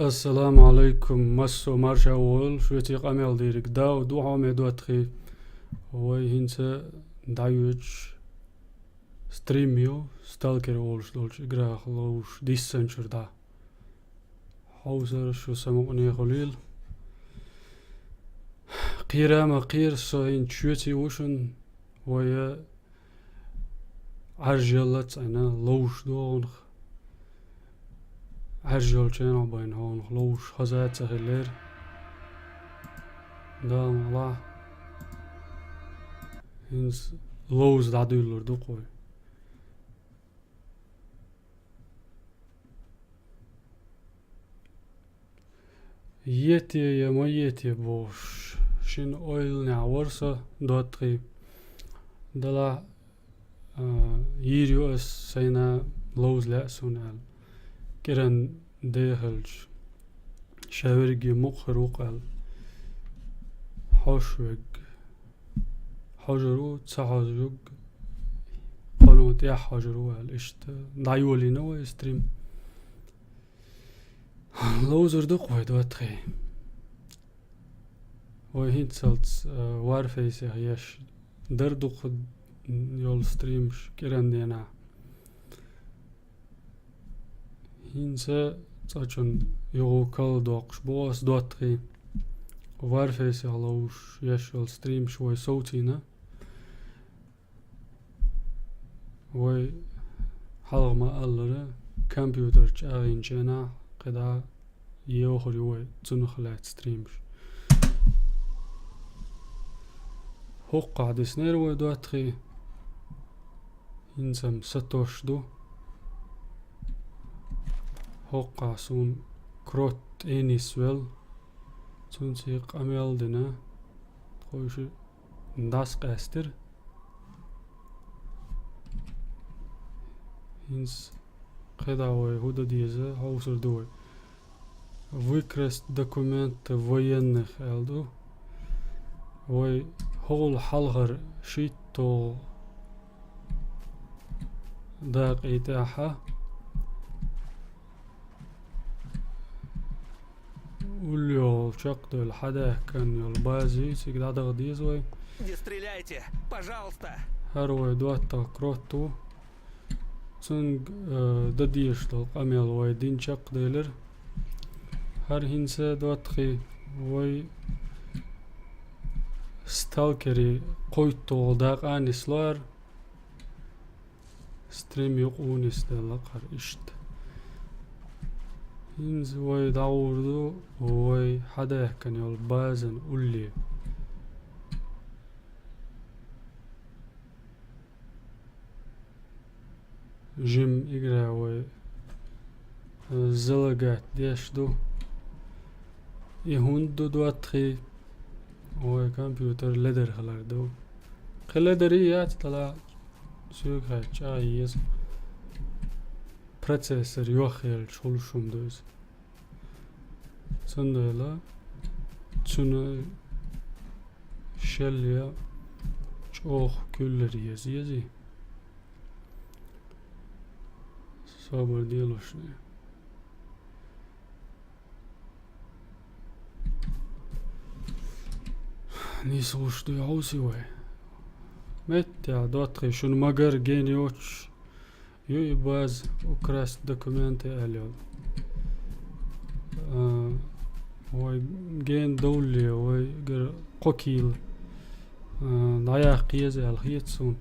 السلام عليكم مسو مرشا وول شويتي قامل ديرك داو دو عامي دو تخي وهينسا دايوش ستريميو ستالكر وولش دولش اقراخ لوش ديسنشر دا حوزر شو سمعني خليل قيرامة قير سوين شويتي وشن ويا عرجلت انا لوش دونخ عرجل چنا بين هون لوش خزات سهلير دام الله هنس لوز دادولر دوقوي يتي يا ما يتي بوش شين اويل نعورسا دوتري دلا يريو اس سينا لوز لأسون كيران ديهلج شاورجي مخروق حوشوج حجرو تسحجوج قنوت يا حجرو الاشت دايولي نو ستريم لوزر دقوي دوتري وهين سلت وارفيس يش دردق يول ستريمش كيران دينا هينسا تاچون يو كل دوقش بوس دوتري وارفيس يالوش يشول ستريم شوي صوتينا وي حلق ما ألره كمبيوتر جاين جنا قدا يوخري وي تنخلات ستريمش هوقع ديسنير وي دوتري هينسم ستوش دو هوقع سون كروت اني سويل تونسيق اميال دنا خوش نداس قاستر هنس قداوي هودا ديزا هوسر دوي ويكرست دوكومنت военных элду وي هول حلغر شيتو داق ايتاحا وليو شقدو الحدا كان يلبازي سيقدا دغديزوي Не стреляйте, пожалуйста. هروي دوتا كروتو سنگ دديشتو قاميل وي دين شق ديلر هر هنسا دوتخي وي ستالكري قويتو داق آنسلار ستريم يقونس دلقر اشت هنز وي داوردو وي حدا كان يلبازن قولي جيم إجرا وي زلقات ديشدو يهوندو دواتخي وي كمبيوتر لدر خلاردو خلدريات طلع سوق هاتش آيز процессор يوخيل شولشوم دوز سندلا تشنا شليا چوخ كلر يزي صابر ديلوش نيسوش دو يعوسي وي متى دوتري شون مگر جينيوش يو باز وكراس دوكومنتي اليوم وي جين دولي وي قوكيل نايا قيز الخيتسون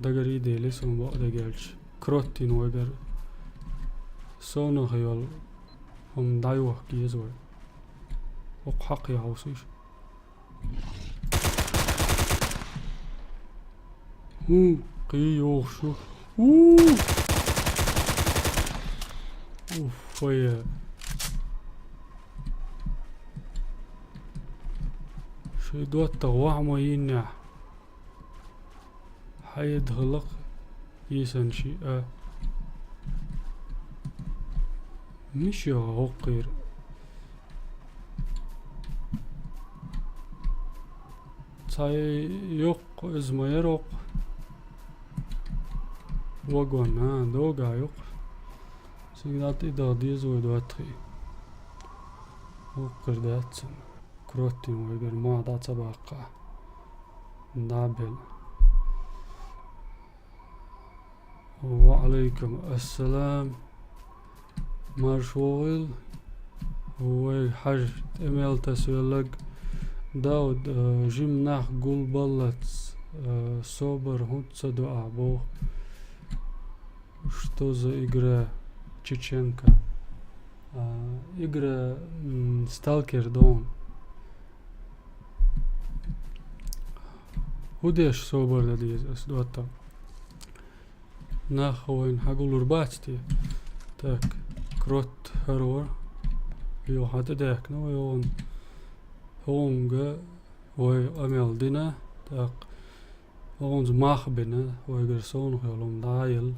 دغري ديلي سون بو دغالش كروتين ويغر سونو خيال هم دايو قيز وي وقحق يعوسيش قيوخ شو اوف ويا شي دوت تغوح موينع حيد غلق يسن شيء مش يغوقير تاي يوق ازما يروق وغونا دوغا يوق سيغنات إدغ ديزو دواتري وقردات كروتين ويقر ما دا تبقى دابل. وعليكم السلام مشغول وحاج إيميل تسويلق داود جمناح قول بلت صبر هوتس دعا بو что за игра чеченка игра сталкер дон وديش صبر ديز اسدوتا ناخوين حقول رباتي تاك كروت هرور يو حتى داك نو يون هونغ وي امل دينا تاك ons ماخبنا وي غرسون خلوم دايل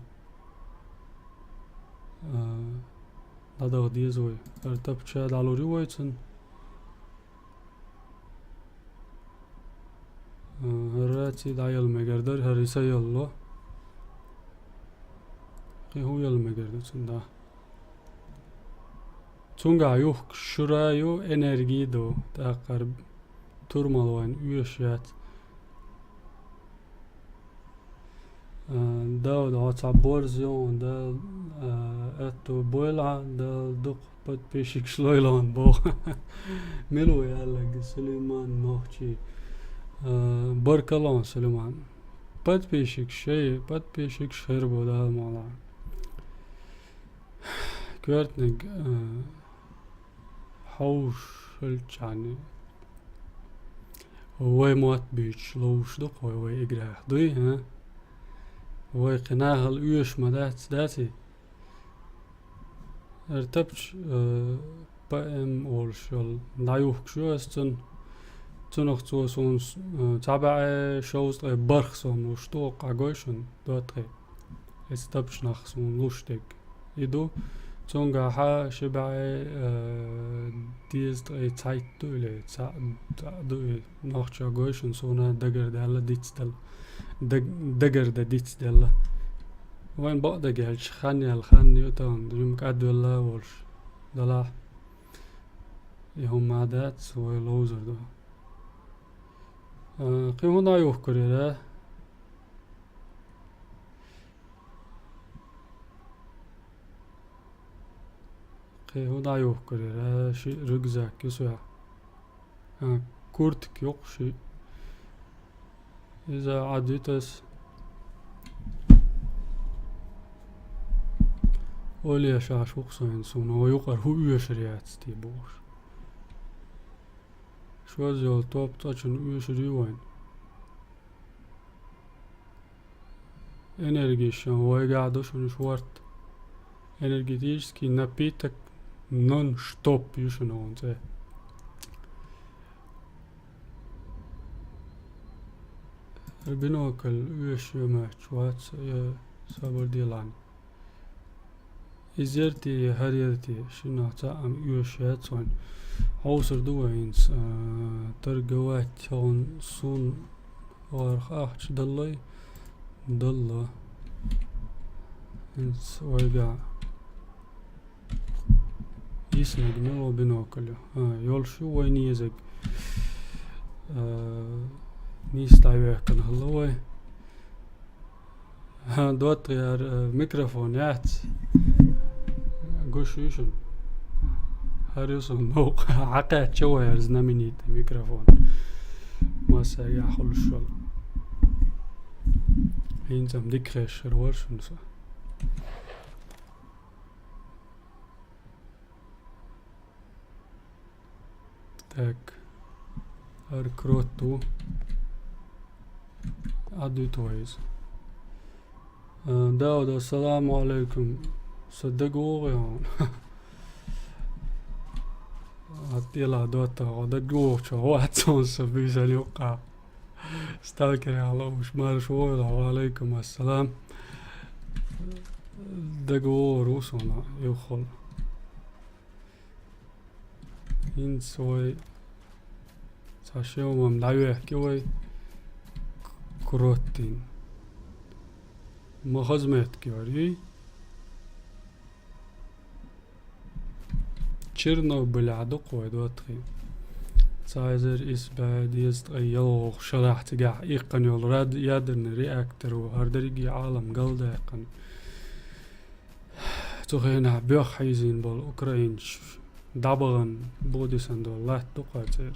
هذا ديزوي ارتبشا دالوري ويتسن هراتي دايل مقردر هريسا يلا هو يلا مقردر دا تونغا يوك شرايو انرجي دو تاقر تورمالوين ويشيات دا دا بورزيون دا اتو بويلع دا دوق بد بيشيك شلويلان بو ملو يالا سليمان موخشي بركلان سليمان بد بيشيك شي بد بيشيك شربو دا الموضوع كورتنج حوش الجاني هو موت بيش لوش دق هو يقرأ دوي ها هو قناع الأيش مدات داتي ارتبش بام أولشل نايوك شو استن تنوخ توسون تابع شوز برخصون وشتوق عقوشن دوتري استبش نخصون لوشتك يدو تونغا ها شبع ديز تايت دوله دوله نوخ عقوشن سونا دقر دالا ديتستل دقر دا ديتستل وين بقدر جالش خاني الخاني يوتان دريمك عدو الله ولش دلاح يهم عادات سوى لوزر دو قيمو دا يوكري دا قيمو دا يوكري دا شي رقزاك يسوع كورتك يوقشي إذا عديتس ولي شاش وقصين سونا ويقر هو يشريات ستيبوش شو زيول توب تاچن يشري وين энергишан ويقعدوشن شوارت энергетический напиток нон-стоп юшен це البنوكل يش يمات شوات صبر ديلان إزرتي هريرتي شنو تعم يوشات وين عوصر دوينس ترجوات هون صون ورخاخش دلي دلا إنس ويقع يسنق ملو بنوكل يولشو وين يزق نيستعيبه كان هلوي دوت غير ميكروفون يات قوشيشن هاريسون نوق عقات شوية زنامينيت ميكروفون ما سايا حل الشغل هينزم ديكريش روش نسا تاك اركروتو عدو تويز داود السلام عليكم صدقوا غيان عطيلا دوتا دقوا شوات صنص بيسا اليوقع استاكري على وش مارشويل وعليكم السلام دقوا روسونا يوخل ينسوي ساشيو ممدعيو يحكيوي كروتين ما خزمت كيوري Tschernobyl عدق ودوتخي سايزر إسباد يزتغي يلغ شرحت قاع إيقن يول راد يادن رياكتر وهردريجي عالم قلدا إيقن تخينا بيوخ حيزين بول أوكراينش دابغن بوديسان دول لا تقاتر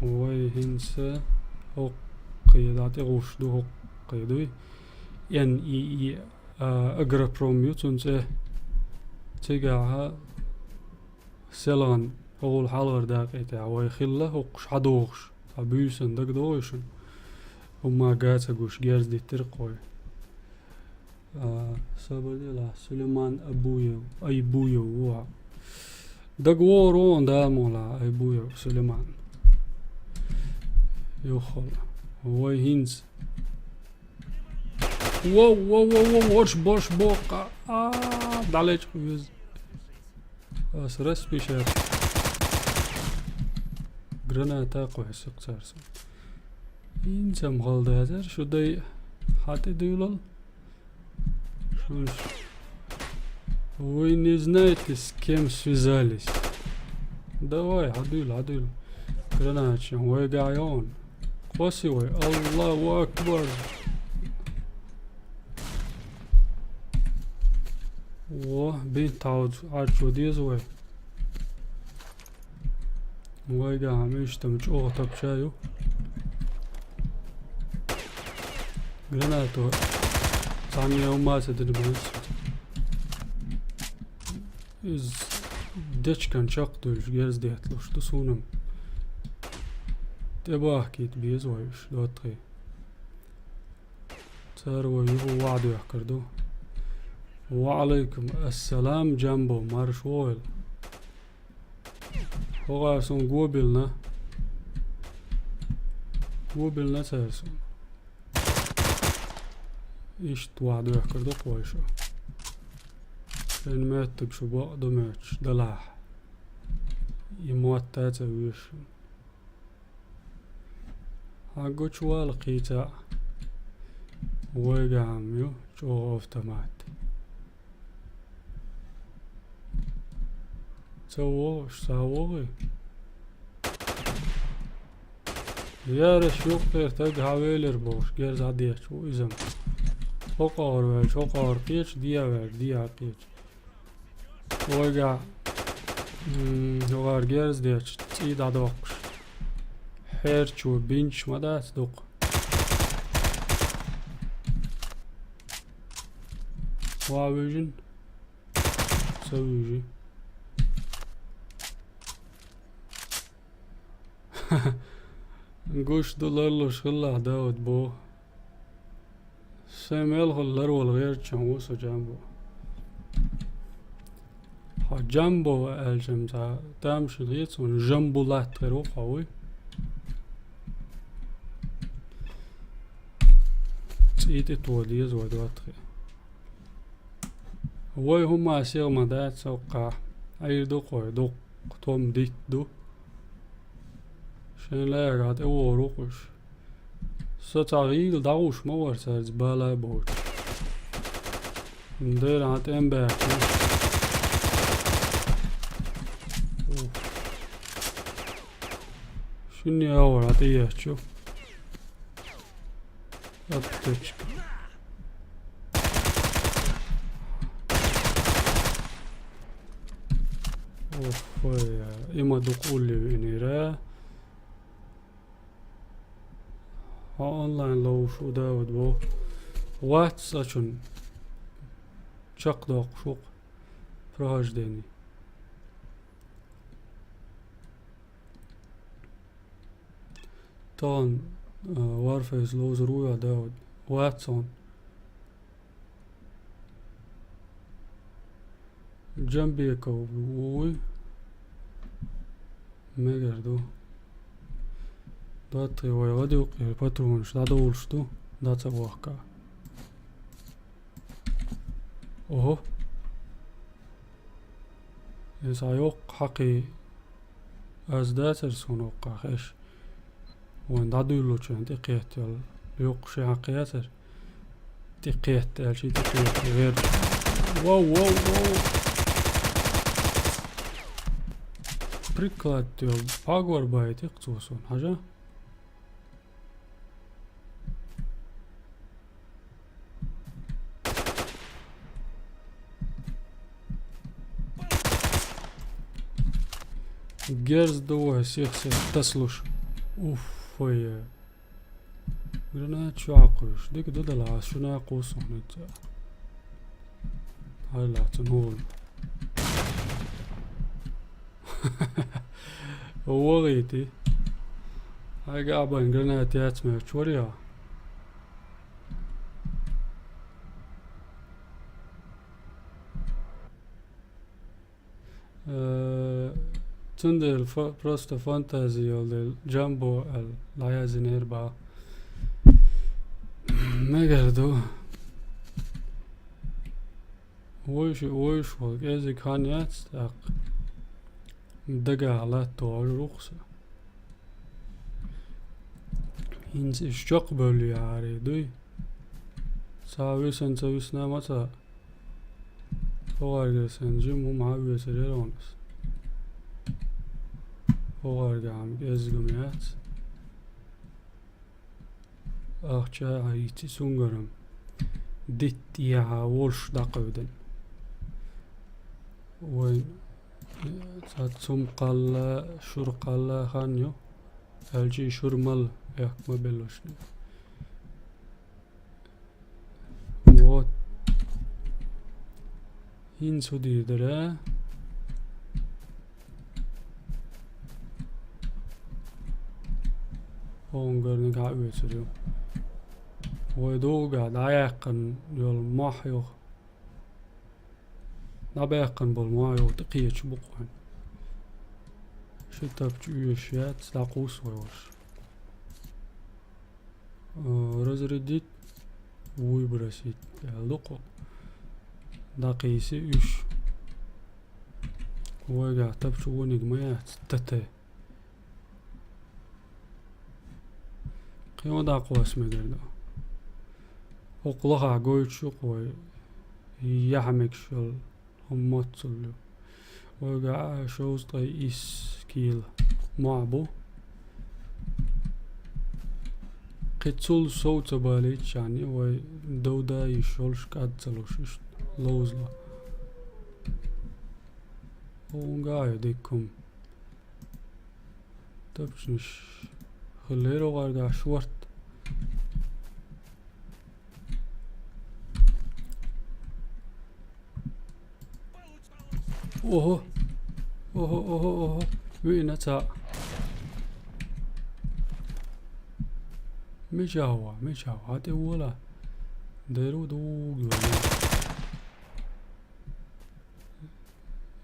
وي هنسا هو قيدات غوش دو هو قيدوي ين اي اقرا بروميوتون تيقاها سلان أول حلقة داقيتها ويخله هوقش حدوغش عبيسن داك دوغشن وما قاتا قوش جارز دي ترقوي سبدي لا سليمان أبويو أي بويو ووا داك وورون دامولا أي بويو سليمان يوخل هو هينز واو واو واو وش بوش بوقع دعليش خويز أسرس بيشار جراناتا قوي سكتارسو إنسا مغلداتر شو داي حاتي ديولال شوش Вы не знаете, с кем связались. Давай, عدول граначи, ويقعيون قوسيوي الله أكبر بين تعود عرشو ديزوي ويقع ميشتمج أغطى بشايو جراناتو ثانية وما تدري بس إز دش كان شاقدوش جيرز ديتلوش تسونم تباه كيت بيزويش دوتغي تارو يهو وعدو يحكردو وعليكم السلام جنبو مارشويل هو سون قوبلنا تارسون إيش وعدو يحكردو قويشو إن ماتب شو بقدو ماتش دلاح يموت تاتا ويشن هاقو شوال قيتا ويقع عميو شو افتمات سووغي يا رشوق ترتق هاويلر بوش جيرز عديش وإزم هقار قيش ديا قيش ويقع هقار جيرز ديش تيد عدوقش حيرش وبنش مدى تدوق واويجن سويجي نقوش دولار شغله داود بو ساميل غلر والغير تشموسو جنبو جنبو الجمتا تامش الغيت ونجنبو لات غيرو قوي تيتي توليز ودواتخي هواي هما سيغ مدات سوقع اي دوق دوق توم ديت دو شن لا قاعد روقش ستغيل داوش مور ساز بالا بوش ندير عاد امباك شنو اول عطيه شوف ابتش اوف اما دقول لي انيرا online لو شو داود بو واتس اشون شق دوق شوق فراج ديني طان وارفيز لوز رويا داود واتسون جنبي كوبوي ميجردو داتي ويغدي وقيل باترونش دا دولشتو داتا وحكا اوهو يسايوق حقي از داتر سونوقا خيش وان دا دولوچو انتي قيت يوق شي حقياتر تقيت الشي تقيت غير واو واو واو. Приклад diyor. Power byte iqtusun حاجة. Gerz دوه سيخ تسلوش. اوف وي. Granat شو عقوش ديك دود العاس شو ناقوس هنتا. هلا تنول. هو غيتي. هاي قاعبين جرانات ياتمه شوريها. تندل prosto fantasy del jumbo la yazinerba megardo ويش فوق إذا كان يستحق دقة على طول رخصة إنس إشتقبل يعري دوي ساوي سنة متى فوارق سنجم ومعاوية سريرونس فوارق عم إزقميات أخشى عيتي سنجرم ديت يا ولش دقودن وين تاتسوم قال شور قال خانيو الجي شورمال ياك ما بلوش وات هين سودي درا هونغر نقعد سريو ويدو قاعد عايقن يول ماحيو نباقن بالمايو تقية شبقوهن شتاب تشويشيات تلاقوس ويوش رزرديت ويبرسيت يالدقو داقيسي ايش ويقع تبشو نجميات تتي قيمة داقو اسمي قردو وقلقع قويت شقوي يحمك شل هم تصلوا وقع شوز طي إس كيل معبو قتل صوت باليت يعني ودودا يشولش كاتزلوش لوزلا وقع يديكم تبشنش خليرو غارقع شورت اوه اوه اوه اوه وينتا مجاوا هاتي ولا ديرو دوغ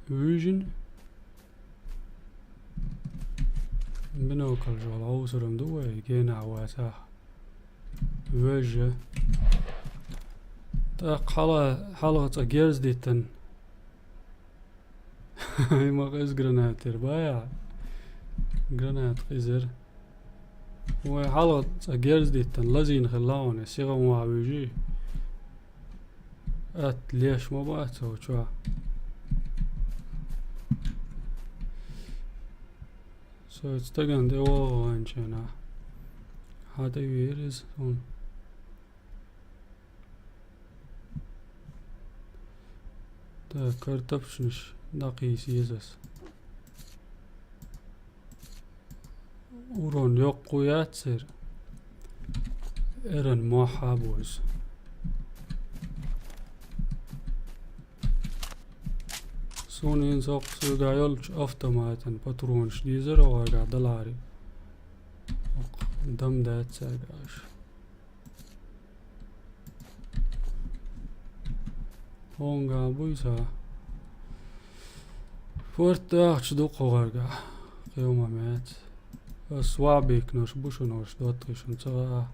فيجن بنوكل جوال عوسرم دوي كينا عواساح وجه تاق حلقة جيرز ديتن ما قيس جراناتير بايع جرانات قيزر وحلقة جيرز ديتن لازين خلاون سيغا معويجي ليش ما باتو شو so it's taken the wall and china how do you hear is on the kartapshnish daqis yezas ورون يقو ياتسر ارن ما حابوز سونين سوق سوقا يولش افتماتن باترونش ديزر وغا دلاري دم دات ساقاش هونغا بويسا فورت اخش دوقو غرقا قيوما مات سوابيك نوش بوشو نوش دوتغش نتغا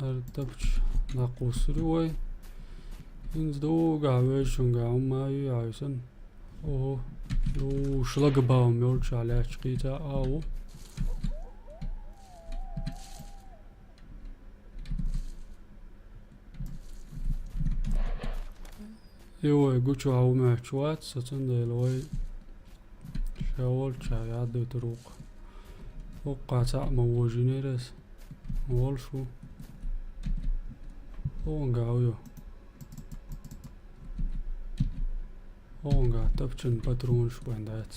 ارتبش ناقوس روي انز دوغا ويشونغا عماي عايسن اوه دو شلق باوم يولش على عشقيتا او ايوه قلت هو ما شوات ستند الوي شاول شا يعدي طرق وقع تاع موجينيرس والشو هونغا هونغا تبتشن باترون شو عندات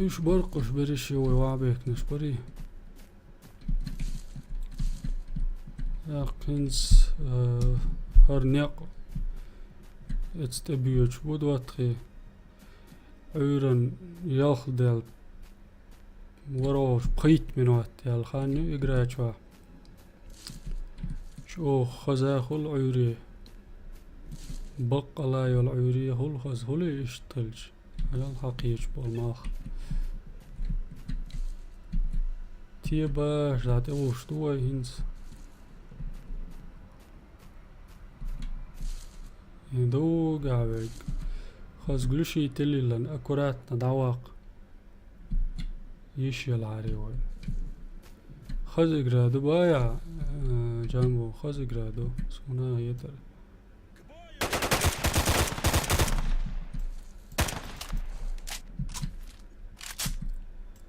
ايش برقش بريش يوي وعبيك نشبري يقينس هرنيق اتستبيوش بودواتخي عيرن ياخدل وروش بقيت منوات يالخاني يقرأ شو خزاخل عيري بق لا يالعيري هل خز هل يشتلج يال حقيش بالماخ تيباش ذات اوش توي هنس دو قاعد خز قلشي تلي لن اكورات ندعواق يشي العاري وين خز اقرادو بايع جامبو خز اقرادو سونا يتر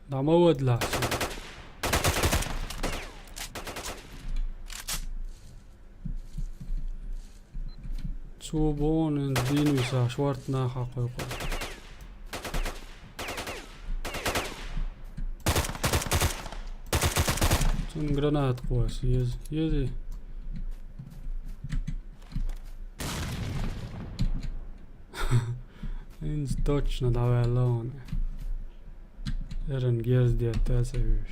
دعمود لحسن صوبون دينو سا شوارتنا حقيقة تون جرانات قواس يزي إنز توتش ندعوه اللون إرن جيرز دي التاسعوش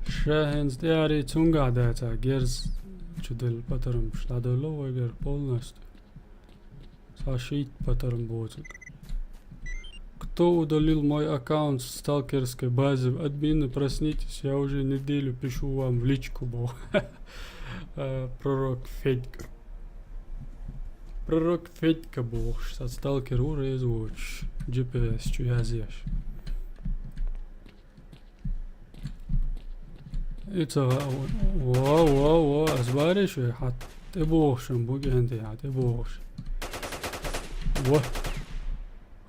شاهنز دياري تون قعداتا جيرز جدل بطرم شلادولو ويجر بولنست ساشيت بطرم بوزك кто удалил мой аккаунт в сталкерской базе? Админы, проснитесь, я уже неделю пишу вам в личку был. Пророк Федька. Пророк Федька был, что сталкер ура извуч. GPS, что я здесь. Это واو أسبارش حتى تبوخشن بوجي عندي تبوخش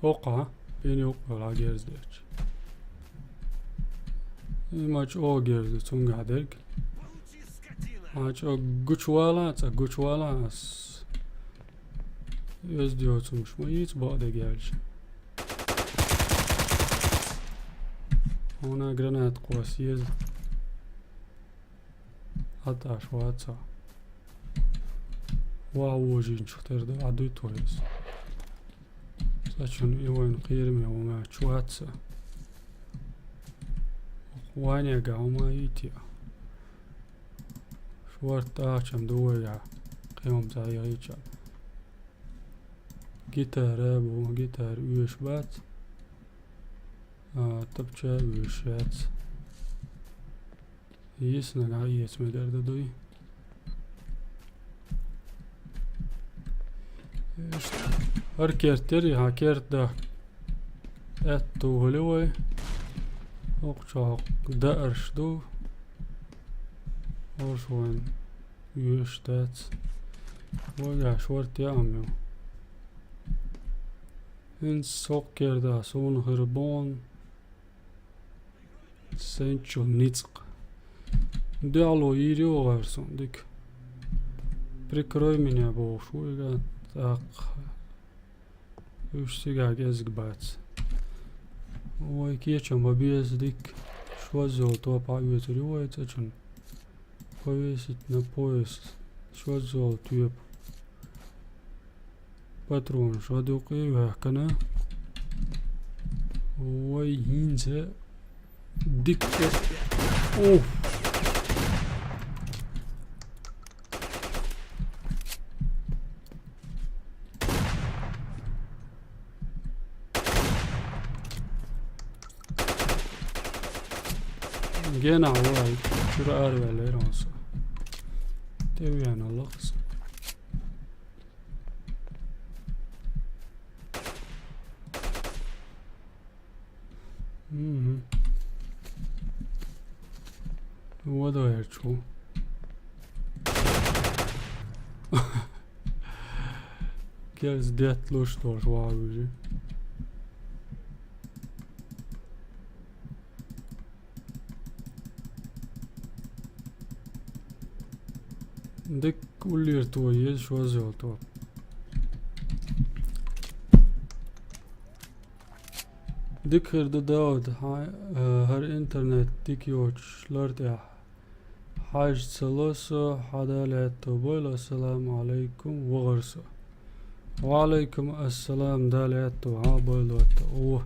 وقع بيني وقع على جيرز ديش ماش او جيرز تونغ هادرك ماش او جوشوالا يزديو تمش ميت بعد جالش هنا جرانات قواسيز حتى شواتسا واو جين شختر ده عدوي تويس ساشون ايوان قيرمي وما شواتسا وانيا قاوما ايتيا شوارت اعشم دويا قيمم زي غيتشا جيتار ابو جيتار ويش بات تبچا ويشات يسنا عيت مدرد دوي هركرتري هاكرت ده اتو هلوي اوقشا دارش دو اوشوان يشتات وجا شورت يعملو ان سوكر ده سون هربون سنچو نيتسق دعلو يريو غرسون ديك прикрой меня большой так уж сега gezg bats ой кечем обез дик что золото поветривается чун повесить на пояс что золото патрон что дукы кана ой хинзе дик о جينا عواي شو أروع ليرانسا تبي أنا اللغز هو ده يرجو Kers det lustor varuji. Dik ullir to jest şwazel to. Dik hırdı daud her internet dik yoç larda. Haj salasa hadalet tobol assalamu alaikum wa gharsa. Wa alaikum assalam dalet to ha bolot. Oh.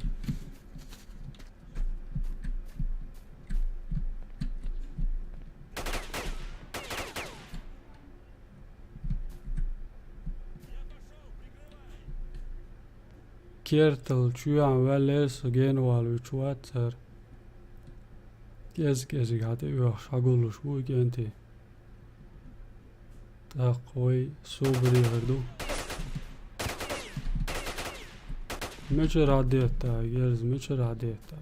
Kiertel chuan veles genval uchuatser. Gezig hade ur shagulus weekenti. Ta qoy sobri gardu. Mecher adeta, gers mecher adeta.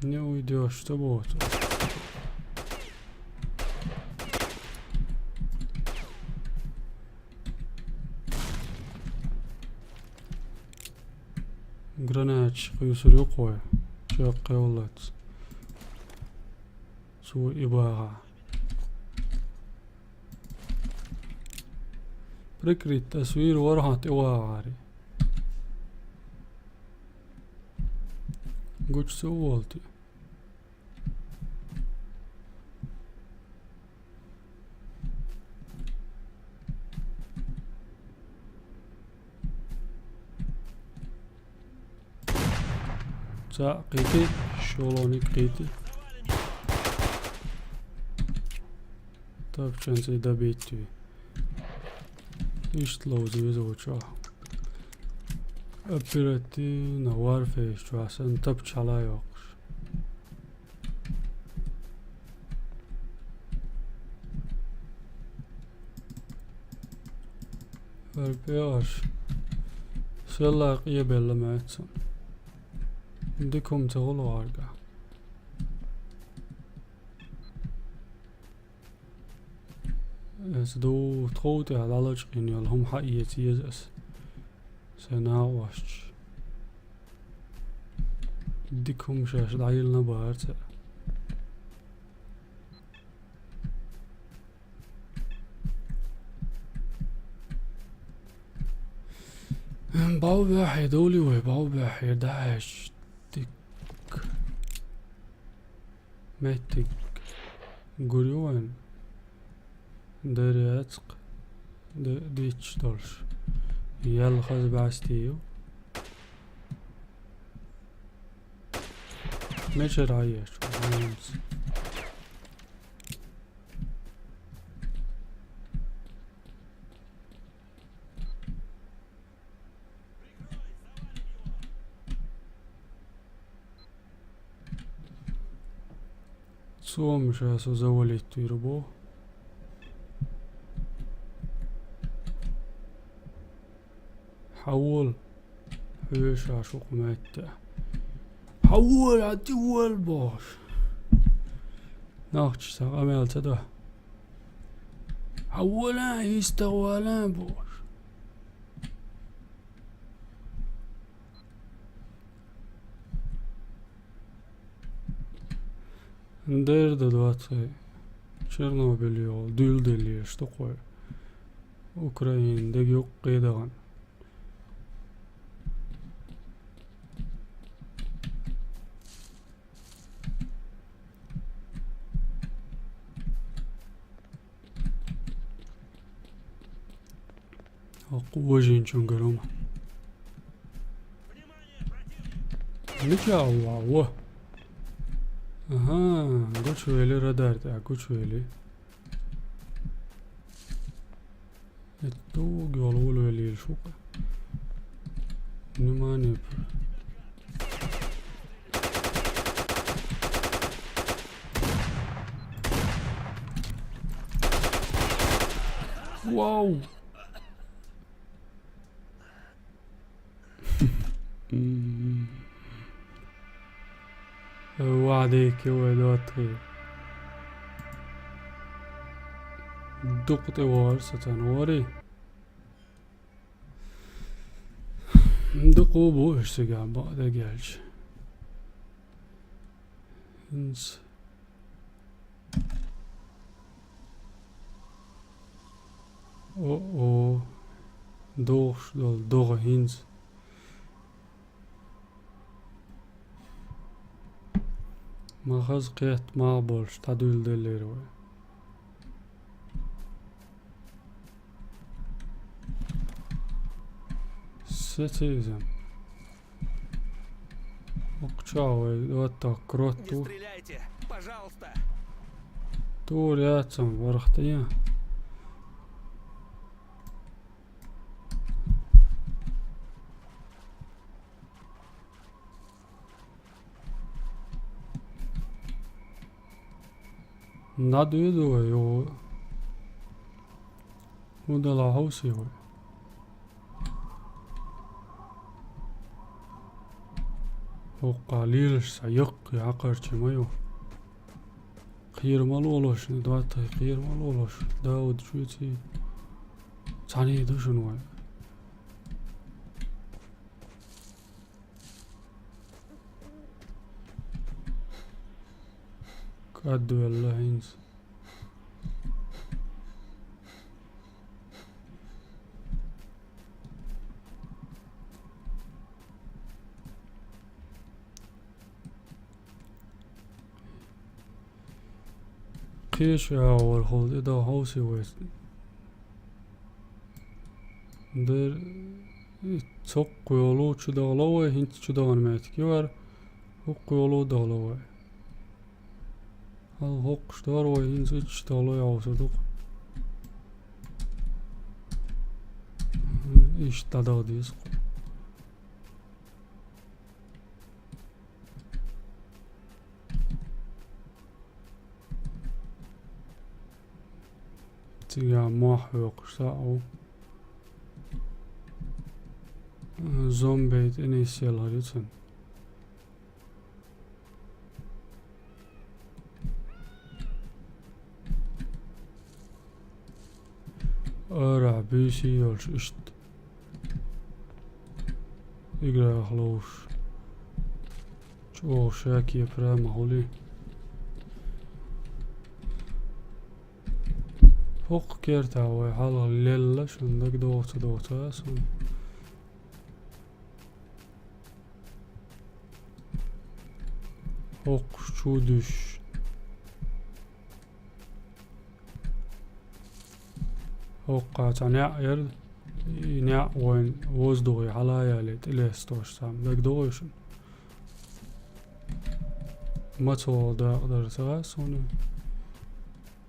Не уйдешь, что будет. Granat يصير يقوى شاقي ولات سو إباغا بركري التصوير ورهات إواغاري قلت سوالتي قيتي شولوني قيتي طب شانسي دا بيتي اشتلوز ويزوچا أبيرتي نوار فيش جواسن طب چلا يوقش البياش سلاق يبل ماتسن ديكم تغلو عرقا دو تغوتي على لجقين يالهم حقيتي يزأس سناوش ديكم شاش دعيلنا بارتا باو باحي دولي باو باحي داعش ميتك قريوان داري عتق ديتش دولش يلا خذ بعستيو ميشر عيش صوم شاسو زوليت يربو حول حويش عشوق ميتة حول عدول باش ناخش ساق اميال تده حولا يستغوالان باش Дерда 20 Чернобыль дюлдели что такое Украиндеги кыйдаган Акуа женчонгарома Ничего Ага, гучуели радар, так, гучуели. Это голову или шука. Внимание. Вау. وعديك ودواتي دقت وارستان وري دقو بوش سجع بعد جالش انس او دوغ دوغ هينز ما خز قيت ما بولش تدول دليرو Citizen. Окчавый, вот так, Не кроту. стреляйте, пожалуйста. Туряцам, вархтая. Надо его. Удала хаус его. وقليل سيق يعقر شمايو خير مالولوش ندوات خير مالولوش داود شوتي تاني دوشنو كادو الله ينس قيش أول خود إذا هوسي ويست در تسوق يولو تشدغلوه هنت تشدغن ماتك يوار هوق يولو دغلوه هل هوق شدغلوه هنت تشدغلوه يوصدوق إيش تدغ ديسق تيجا محوق ساعو زومبيت انيسيال هريتسن ارع بيسي يولش اشت اقرا خلوش شو شاكي برام هولي فوق كيرتا وحالا الليلة شندك دوتا سن فوق شو دش فوق تنع يرد ينع وين وزدوغي حالا ياليت إليستوش سام دك دوغيشن ما تو داقدر تغاسوني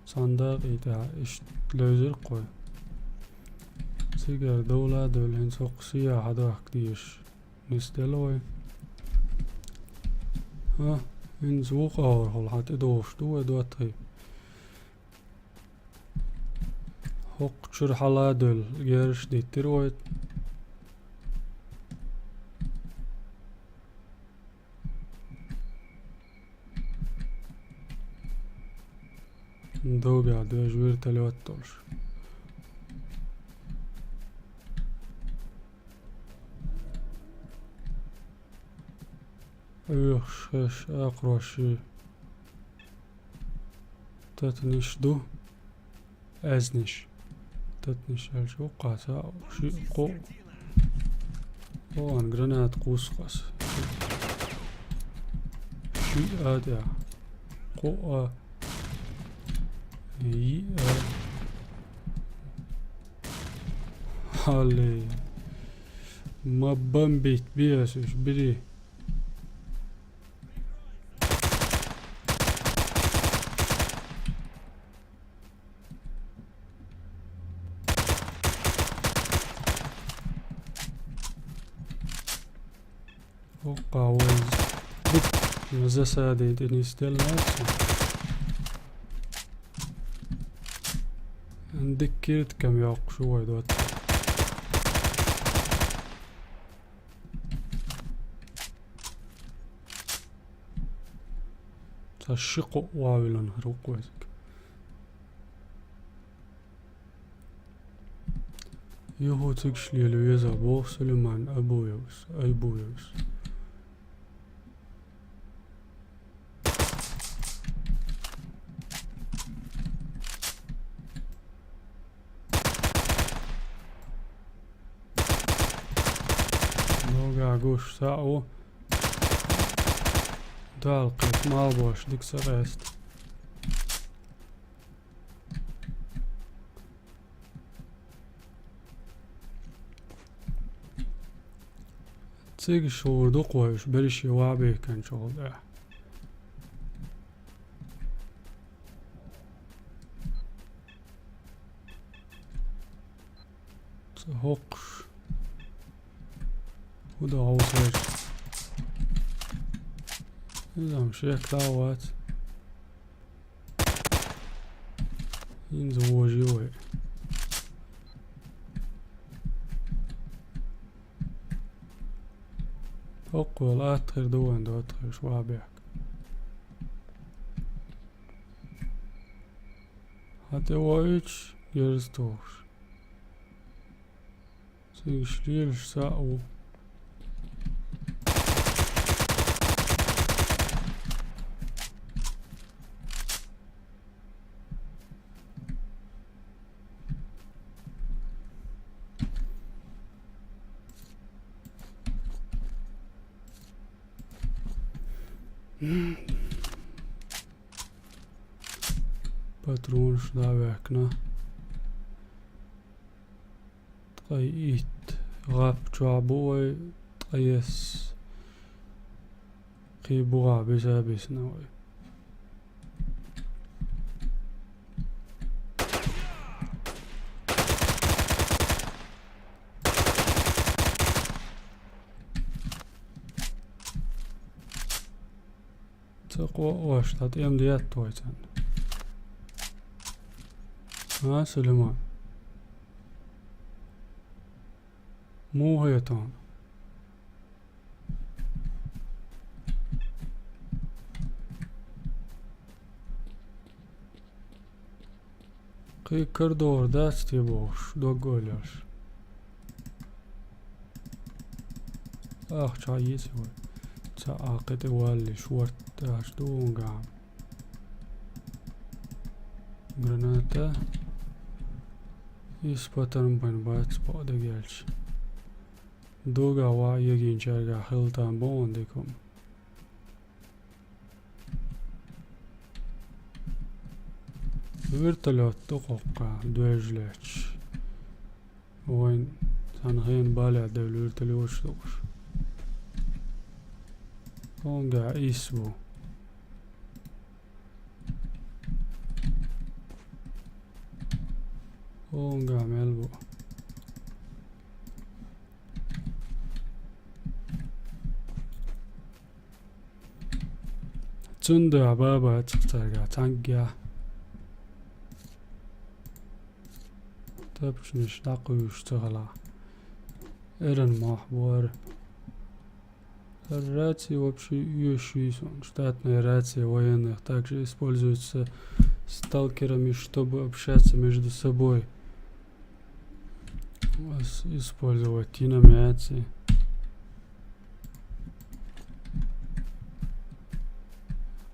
صندوق إيتا إش لوزر قوي سيجر دولة دولين سوق سياحة داك ديش نستلوي ها إن سوق أور هول حتى دوش دو طيب هوق شر حلا دول جيرش دي ترويت دوغا دو جوير تلوتولش ايش اقراشي تتنش دو ازنش تتنش الشو قاسا شي قو وان جرانات قوس قاس شي ادع قو حالي ما بمبيت بياسش بري وقاوز مزا سادي دنيس ديال نفسه عندك كيرت كم يوق شوي دوت تشقق واولن هروقوزك يهو تكشلي لو يزابو سليمان أبويوس أيبويوس نوغا قوش ساعو دالقيت مالبوش ديك سغيست تيجي شعور دو قويش بريش يوابي كان شغل ده تهوقش وده عوصيش إذا مشيك دعوات ينزو وجيوه أقوى الأتخر دوان دو أتخر شوابيك حتى وايش يرستوش سيشليلش ساقو باترون شداوكنا تقيت غاب جابوي تقيس قيبو غابي سابس نوي تقوى واشتات امديات تويتان ها سليمان مو هيتان قي كردور داستي بوش دوغولش اخ شايسي وي تعاقد والي شورت داش دون قام granata ispatarım ben bayat spada gelç doga wa yegin charga hiltan bon dekum vertalot toqqa dwejlech وين تنغين بالع دولور تلوش دوش هونغا إيسبو هونغا ملبو تندو عبابا تختارغا تانجيا تبش نشتاقو يشتغلا إرن محبور Рации вообще ещё штатные рации военных также используются сталкерами, чтобы общаться между собой. Использовать динамиации.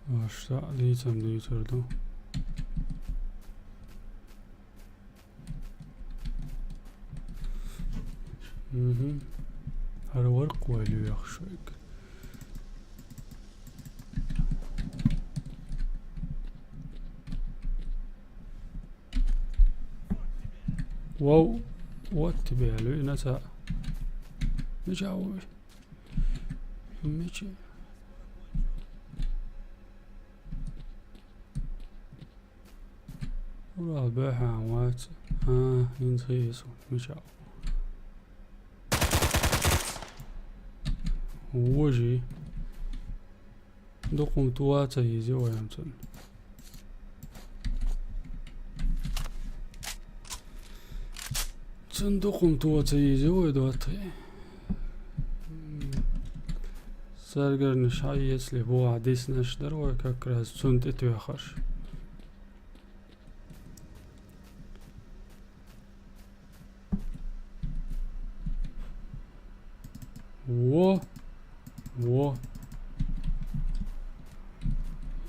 А что лицам дают? هذا ورق ويلو يخشوك واو واتبع له نساء مجاوي مجي رابعها عوات ينتخيصون مجاوي وجي دقم تواتا يزي ويمتن صندوق تواتي يزي ويدواتي Sergern шай, если боа диснеш дорой, как раз цунт и тюхаш. Во.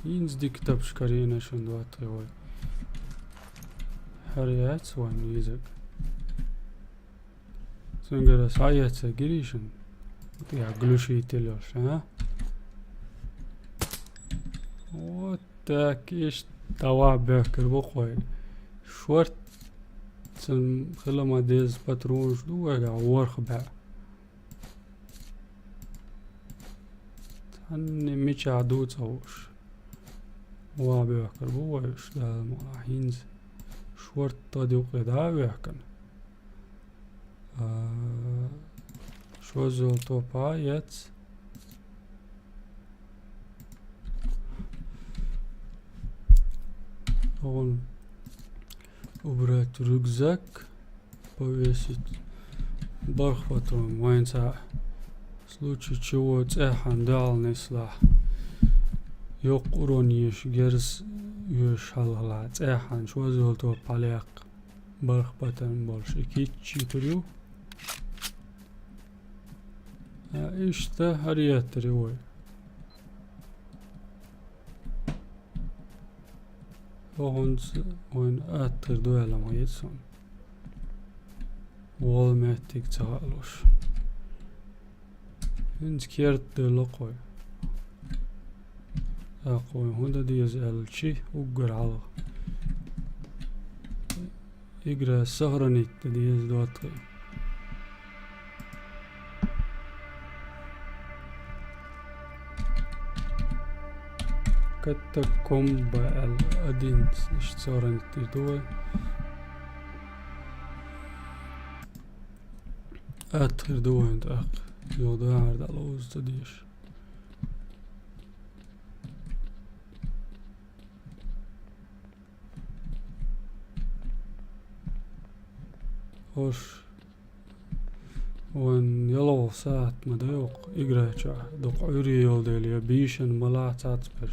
Инзди китап шкарина шундват ой. Харяц ван язык. Сунгара саяца гиришин. Я глушитель, а? Вот так иш тава бекер бохой. Шорт цен خلما ديز باتروش دو اگا ورخ با. تاني ميچ عدو تاوش. وا بكر بوش دا ماهينز شورت تادي وقدا بكن. شو زول توبا يت. Он убрать рюкзак, повесить барх потом, воинца, в случае чего цехан дал несла. Yok uron yeş gers yeş halala цехан şo zol to palyak barх потом больше кичи турю. İşte hariyetleri o. Oon ätter duella yetson. Walmettik taalus. Ins kiert de lokoy. Aqoy hunda diz elchi ugar al. Igra sahranit diz dotri. Katakomba al-Adin ishtaran tidoi. Akhir doin tak. Yoda arda loz tadish. Hoş. وان يلو ساعت مدوق إجراچا دوق عوري يولدليا بيشن ملا تاتبر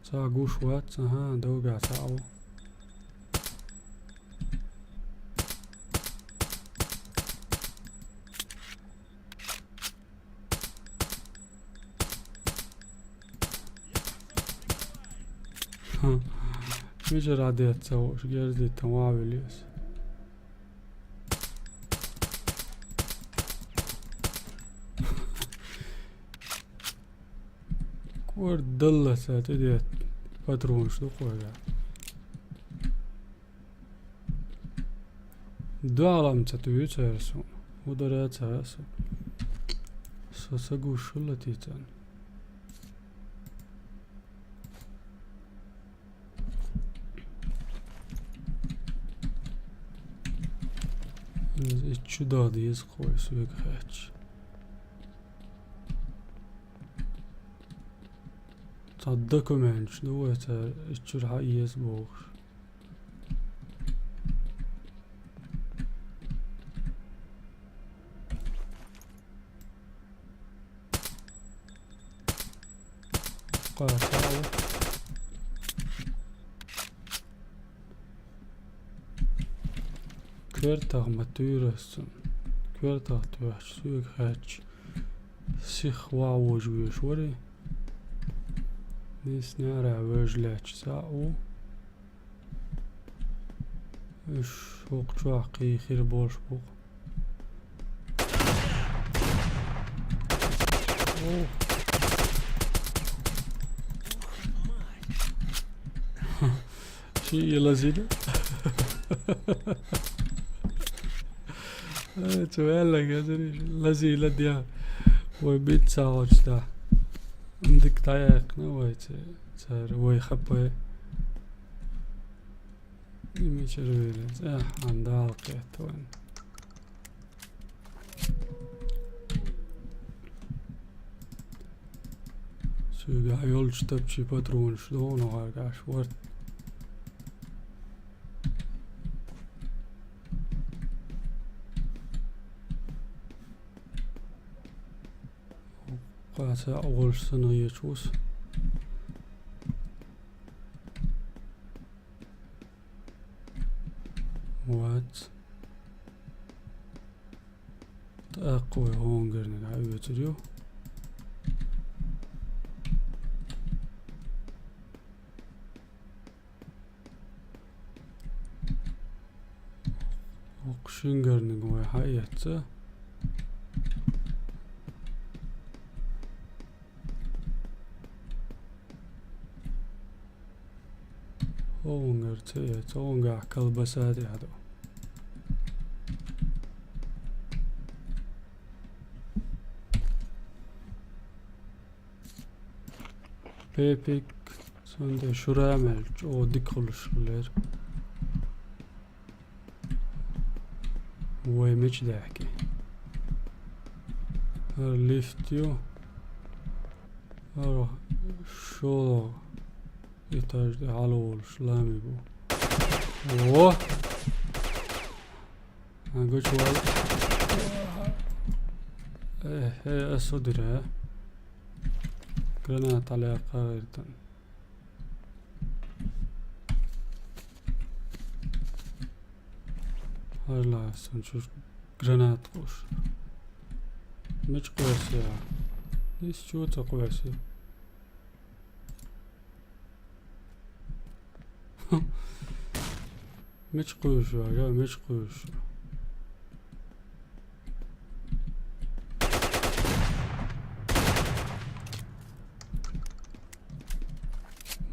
تا گوش وات ها دوغا تاو مش راديت تسوش جرزي تماوليس ورد دلة ساتديت باترون شدو قوية دو عالم تتويو تهرسون ودريا تهرسون ساساقو شلة تيتان اتشو داديز قوي سويق خيتش صدقوا شنو الشرحة يسبوغ قاتل كورتاغ ماتورسون كورتاغ توحش سويق خاتش سيخ واو جويش وري This nara vöjlech sa'u ish huq chuaqi khir borsh buq شي لذيذ تولك يا زريش لذيذ لديها وبيت ساوش ده عندك طايق نويت صار وي خبي يمي شرويل عند عالقيت وين سوغا يولش تبشي باترون شلون وغارقاش ورد قاعدة أول سنة يجوز وات تأقوي هونجر نلعب يتريو وقشنجر نقوي حقيقة هونجر تيت هونجر كالبساتي هذا بيبيك سندي شرامل جو ديكول شغلر ويمش ضحكي ليفتيو اروح شو يتاج على شلامي بو اوه اقول شو ايه اسودرها جرانات على قاعدة هلا سنشوف جرانات قوش مش قواسية ليش شو تقواسية مش قوش يا مش قوش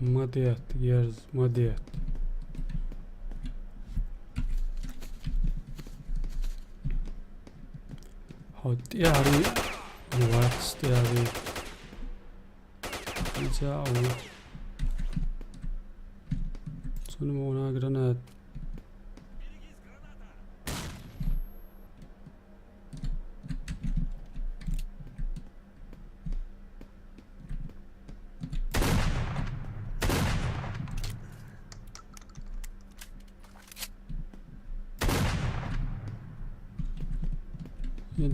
مديت يرز مديت حط يعري واتس يعري يجاو سنمونا جرانات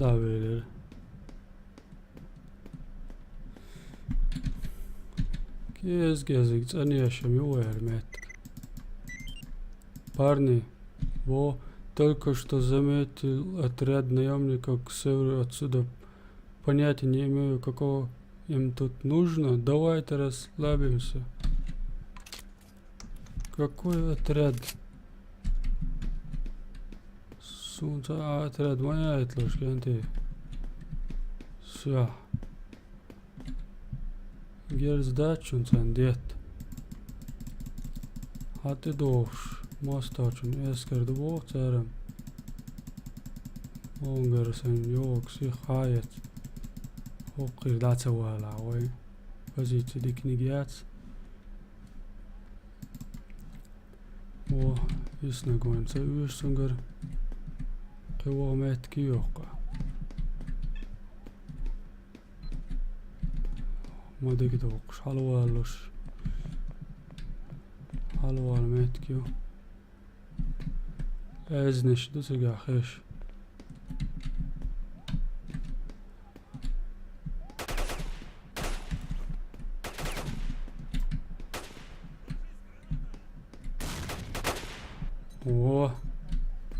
daha böyle gezdik они yaşamıyor verметик. Парни, во только что заметил отряд наемников к северу отсюда. Понятия не имею, какого им тут нужно. Давайте расслабимся. Какой отряд? Sunta отряд моя etloş kendi. Все. Gel sdачу sen diyet. Hadi doğuş. Mostaçun eskerdi bu çarım. Ongar sen yok si hayat. Okir da çavala oy. Pozici diknigiyat. O isne goinsa üstünger. Kıvametki yok. Madegi doğuş halvalış. Halval metki yok. Ezneş düzüge xeş. О,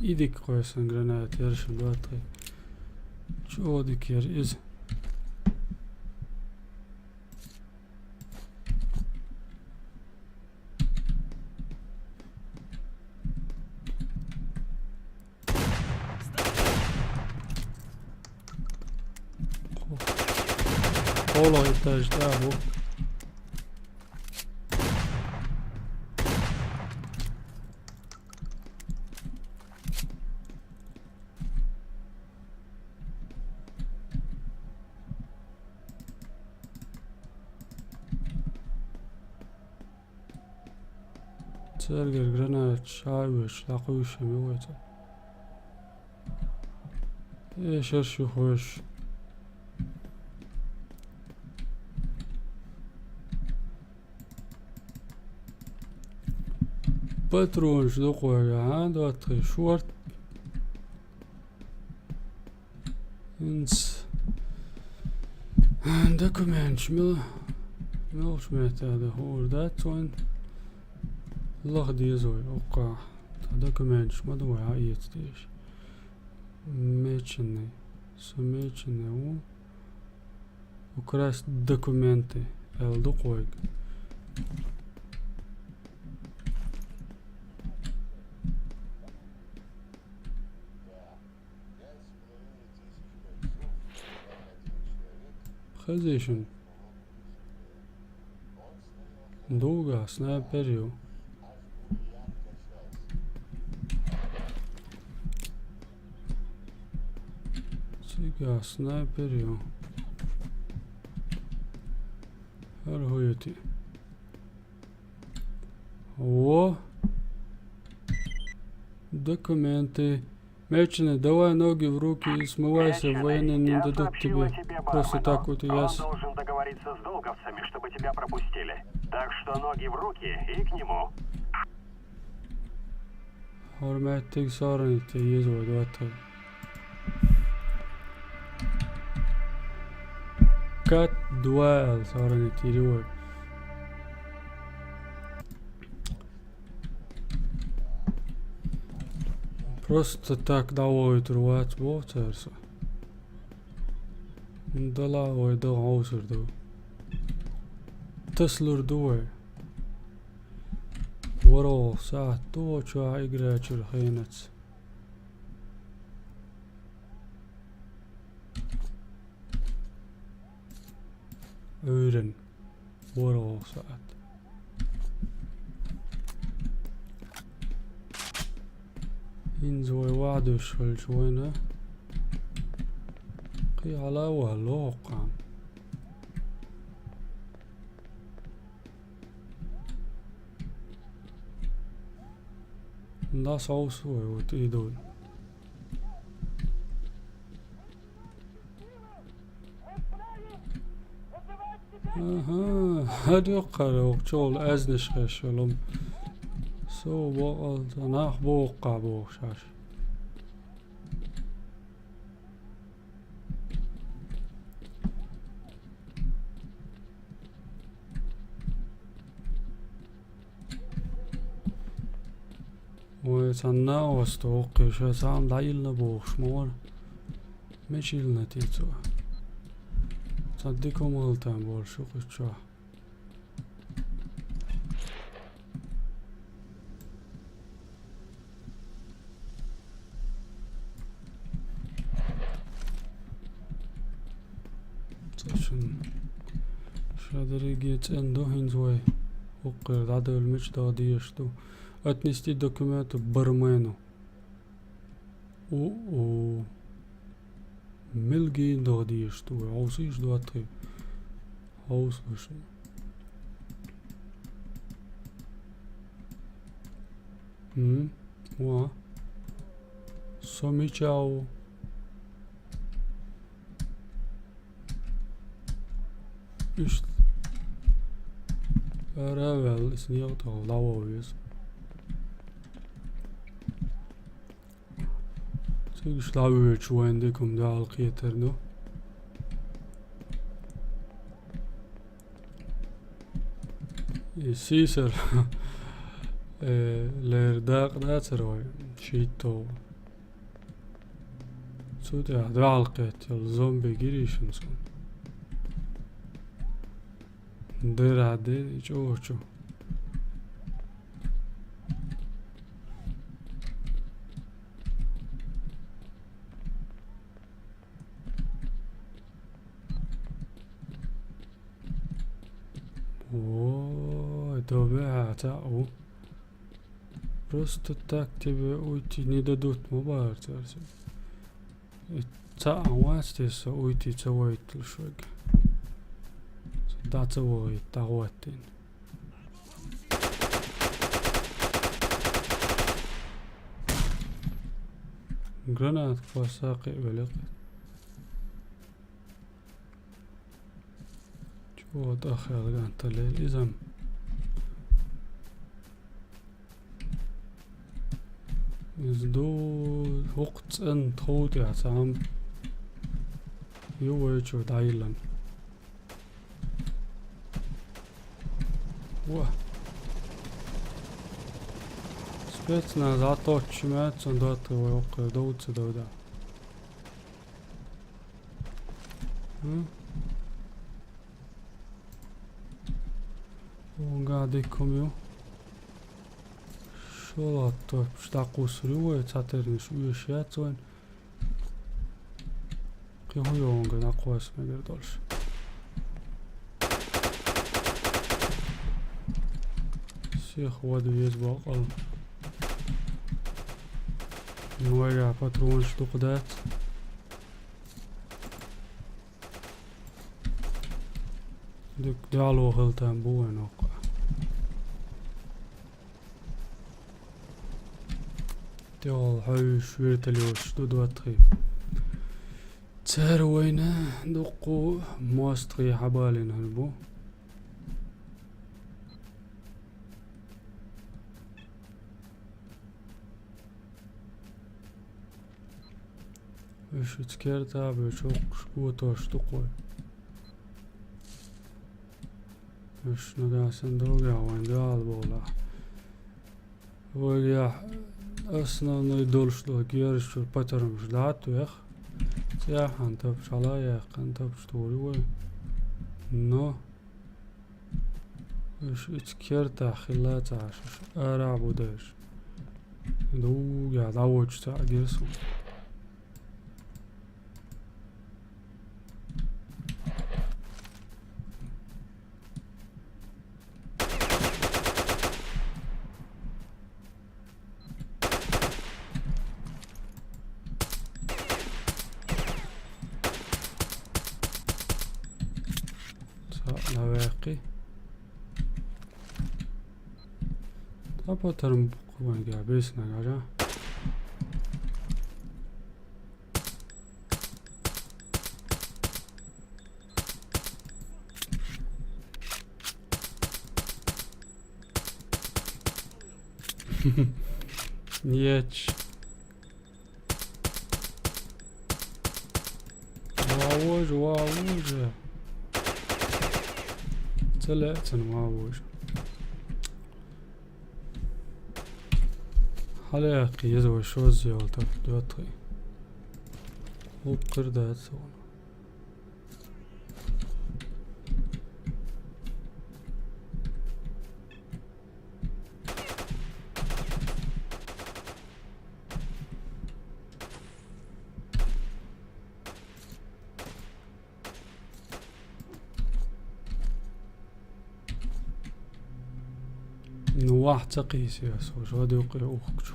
idik koysan granat yarışın batı. Çoğudik yer iz. Polo etajda bu. Serger granat şaviş laquyuş meweta. Şerşi hoş. Patron شو قوي عنده تخي شورت انس Dokument, مش محتاج هو ده توين الله دي زوي أوقع dokument ما دوي عايز تيش ميتشني سميتشني و وكراس دوكومنتي الدقوق خزيشن دوغا سنايبريو سيجا سنايبريو هرهويتي و документы Мечены, давай ноги в руки, смывайся, военные не дадут тебе просто так вот и Он яс. должен договориться с долговцами, чтобы тебя пропустили. Так что ноги в руки и к нему. Hürmetlik sorun etti, yüz oydu atı. Cut duel sorun etti, yürü oy. Просто так давай трувать боцерса. Дала ой да хаусырды. Теслурды ой. ورا ساعة توچو играть чурхейнец. Öğren. ورا ساعة. ينزوي وعدوش هالجوينة. قي على وهالوقع. ده صوص وتقيدون هادي قالوا شغل ازنش خشلهم سو بقلت ناخ بوقع بوشاش ويتنا واستوقي شو سام دايلنا بوخش مور مشيلنا تيتو صدقكم غلطان بول شو قشوا تشن شادري جيت اندو هنزوي وقر دادو المش داديشتو отнести документы бармену. О, мелги дадишь, что аусишь 2-3. Ауслышно. Ва. Сомичао. Ist. Ravel ist nicht auch lauer ist. Schlaue Schweine kommen da alqieter no. Caesar l'erdaq datseroy shito. So da alqiet الزومبي girişin son. Derade çoğu. تاعو просто так тебе уйти не дадут мобарт تاعواتس уйти цавой тлшог да цавой тагуаттин гранат фасақи велик чё дахал гантале изам Изду хугацан тууд яцаам юу вэ ч дайлан Ua. Spetsnaz atočimēc un dot vai ok daudz daudā. Un gādikum ju. Šolāto štakus rjuoja, caternis yös jätsoin. Kihujonga nakuas megerdolš. Sieh vadu ies bakal. Noja patrons tukdēt. Dik dialogeltaan boen ook. Dial huis virtuelos dodwatri. Tsaruina duqu mostri habalin halbo. Ish itkerta be çok skutosh duqu. Ish nagasan doga wandal bola. Voya основной должно герш патером ждать ух. Я хантап шала я хантап штурой. Но إيش إتكرت خلات عشش أرع بداش دو قاعد عوج تاع جرسو نواقي apa tarım kuvan gel besine gara Niyeç واوج طلعت واوج حلاقي يزوي شوزي والتف دوتري وقردات سون نواح تقيس يا سوش غادي يوقع أخكشو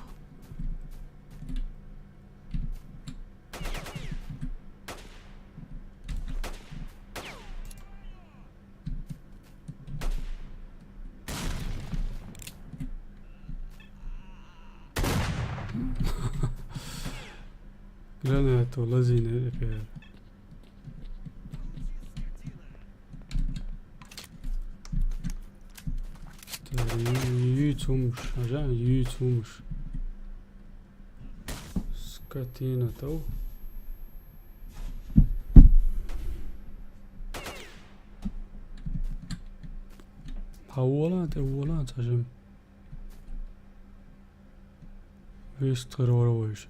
جراناتو لازين الإبيار Yutmuş, ajan yutmuş. Скотина то. Havola taşım. Вестрорович.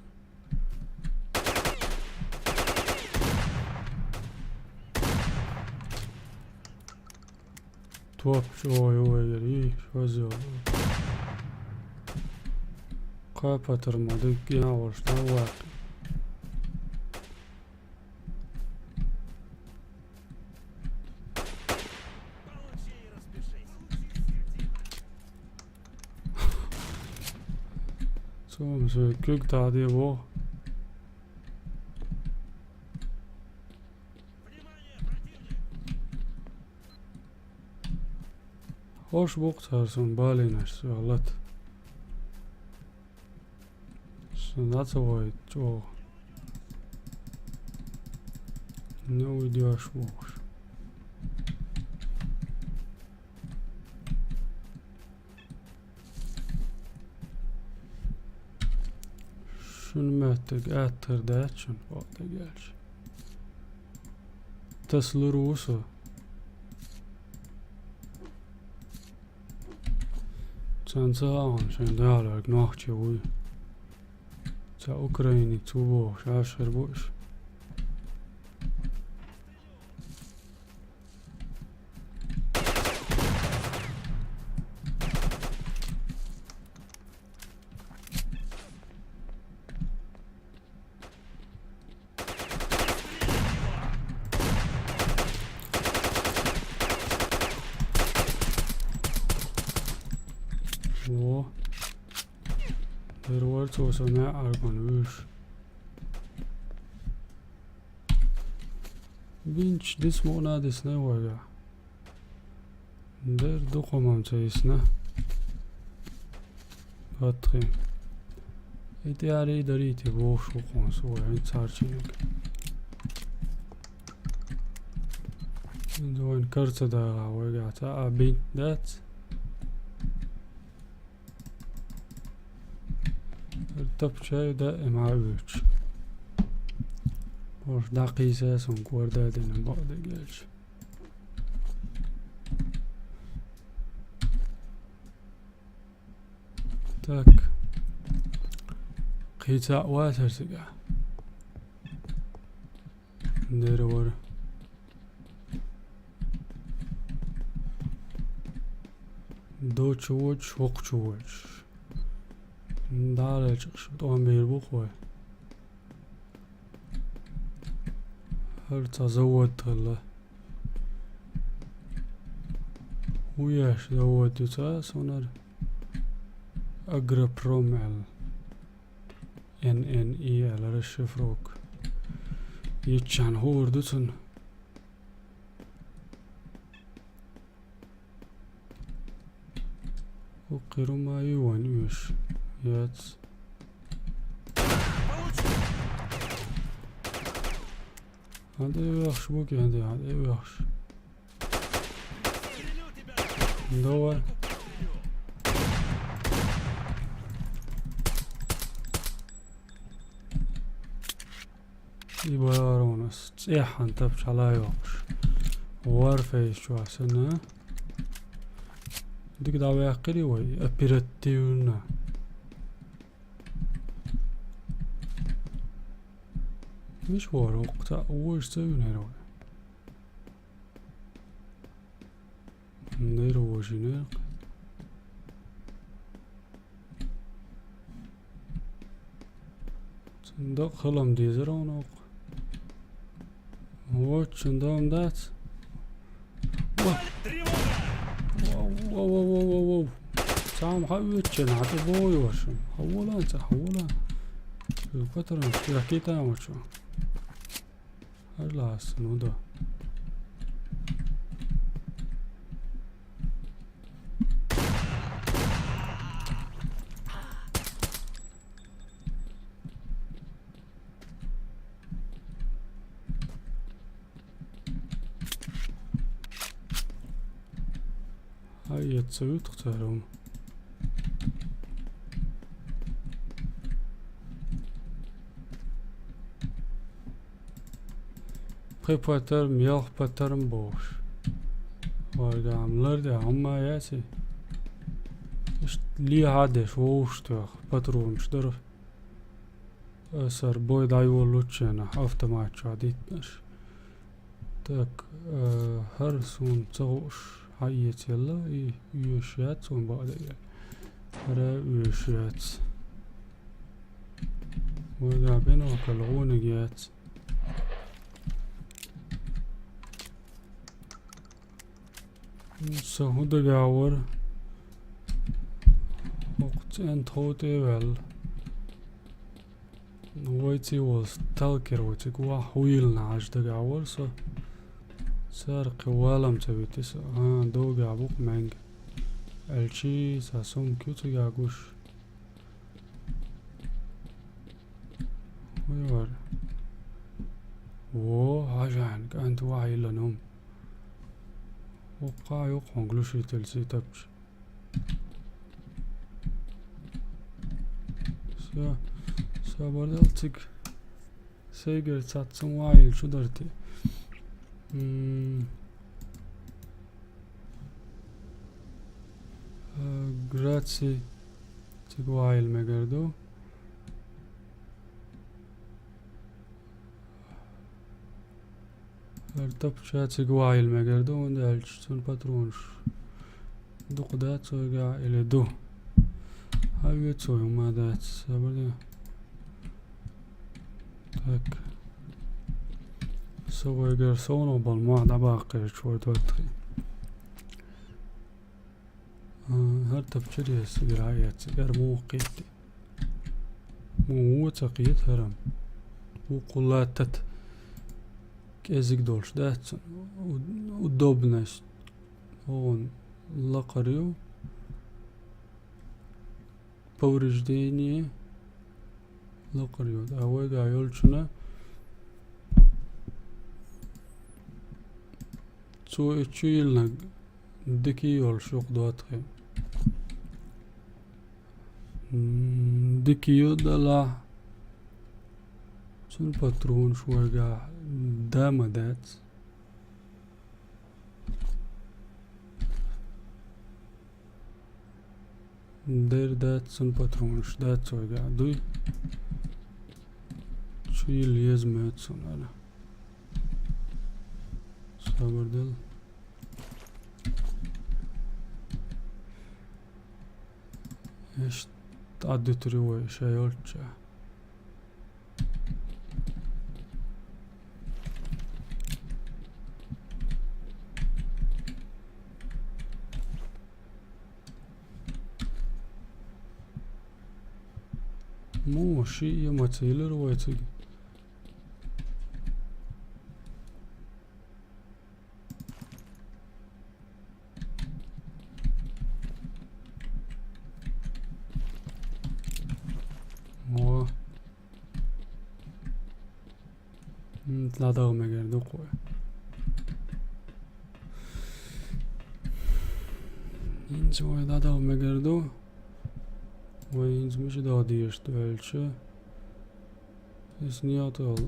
Topçu oy şöyle kapatırmadık yine hoşta var. Sonra kök tadı bu. Hoş boktarsın balinaş vallahi. That's why Joe. No idiosh boş. Şunu möttek ätterde için vakti gelmiş. Taslı rusu. Sen saan sen täällä nahti ui. Sä Ukrainit suvo, sä bois. О. Der wordt zo naar Argonus. Binch dis mona dis ne waga. Der dokumam çayısına. Gatri. İhtiyari dariti boş konusu var. Hiç sarçinik. Doin kartsa da waga ta abin dat. الطبشة دائم عاوج وش دقيسة سنكور دادين بعد جالش تاك قيتا واتر سقع ندير ورا دو چوج وق چوج داره çıkış doğan bir bu koy. Her tazavvud Allah. وياش زودت سونر أقرب روم على NNE على الشفروك يتشان هور دوتن وقيرو ما يوان يوش يات هذا يوخش بوكي هذا يوخش ندور يبارونس تصيح انتبش على يوخش وارفيش شو عسنا ديك دعوة يقري وي أبيرتيونا مش ورق تأوش سوين هروي ندير وجناق صندوق خلم ديزرونق واتش ندوم دات واو سام حويتشن عطي بوي وشم حولا انت حولا فترة كيتا وشو هلا سنودا هاي تسوي تختارهم Preparator mjölk patarım boş. Orgamlar da amma yasi. İşte li hade şoştu patron şdur. Sar boy dayı luçena автомат çaditmiş. Tak her son çoş hayet yalla yüşet son bağda gel. Ara yüşet. Orga beno kalğuna giyat. Så hundegavur och en tåte väl ويتي والتالكر ويتي قوا حويل نعج دقاور سار قوالم تبيتي دو قابوق مانج الشي ساسوم كيوتو قاقوش ويوار عجان كانت واعي لنوم وقع يقعن قلوشي تلسي تبش بردالتك سيجر تاتسن وايل شو درتي Артапчаци Тигуайл Мегарду. Артапчаци Гуайл Мегарду und Elchson Patrons. Duqdat soga ile du. Hawie co ma dać sobie. Tak. سوى قرصون وبالماء باقي شوي توتري هرتا بشري السجر عيات سجر مو قيتي مو تقيت هرم وقلاتت كازيك دولش داتسن ودوبناش هون لقريو بورجديني لقريو داوي قايولشنا So yılına diki yol çok dağıtıyor. Diki yol da la son patron şuaga damadat. Der dat son patron dat şuaga duy. Şu yıl yazmıyor sonra. Sabırdıl. İşte adı türü şey olca. Mu şey yamatıyla rivayeti. لا داغ مگرد قوه اینجا وای لا داغ مگرد وای اینجا میشه دادیش دوالچه اسنیات ال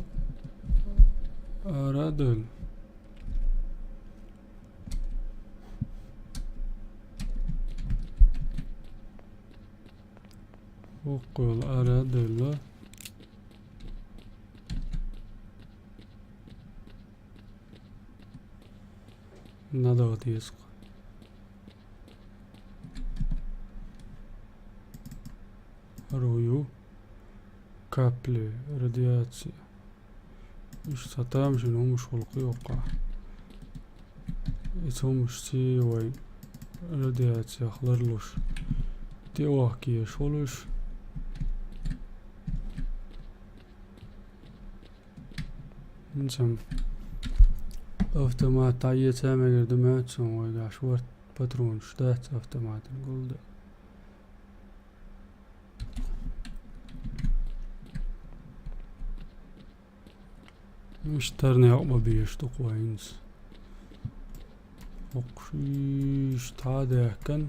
آرادل وقل آرادل Надо диск. Рую. Капли. Радиация. مش ستامش إن هو مش خلقي وقع. إذا مش سي وين. رادياتsia خلرلوش. تي واحكي شولوش. نسم. Automat تعيط سامي قدمات سوى عشوار باترون شتات automat نقول ده مش ترني عقبة بيش تقوينس وقشيش تعادي كان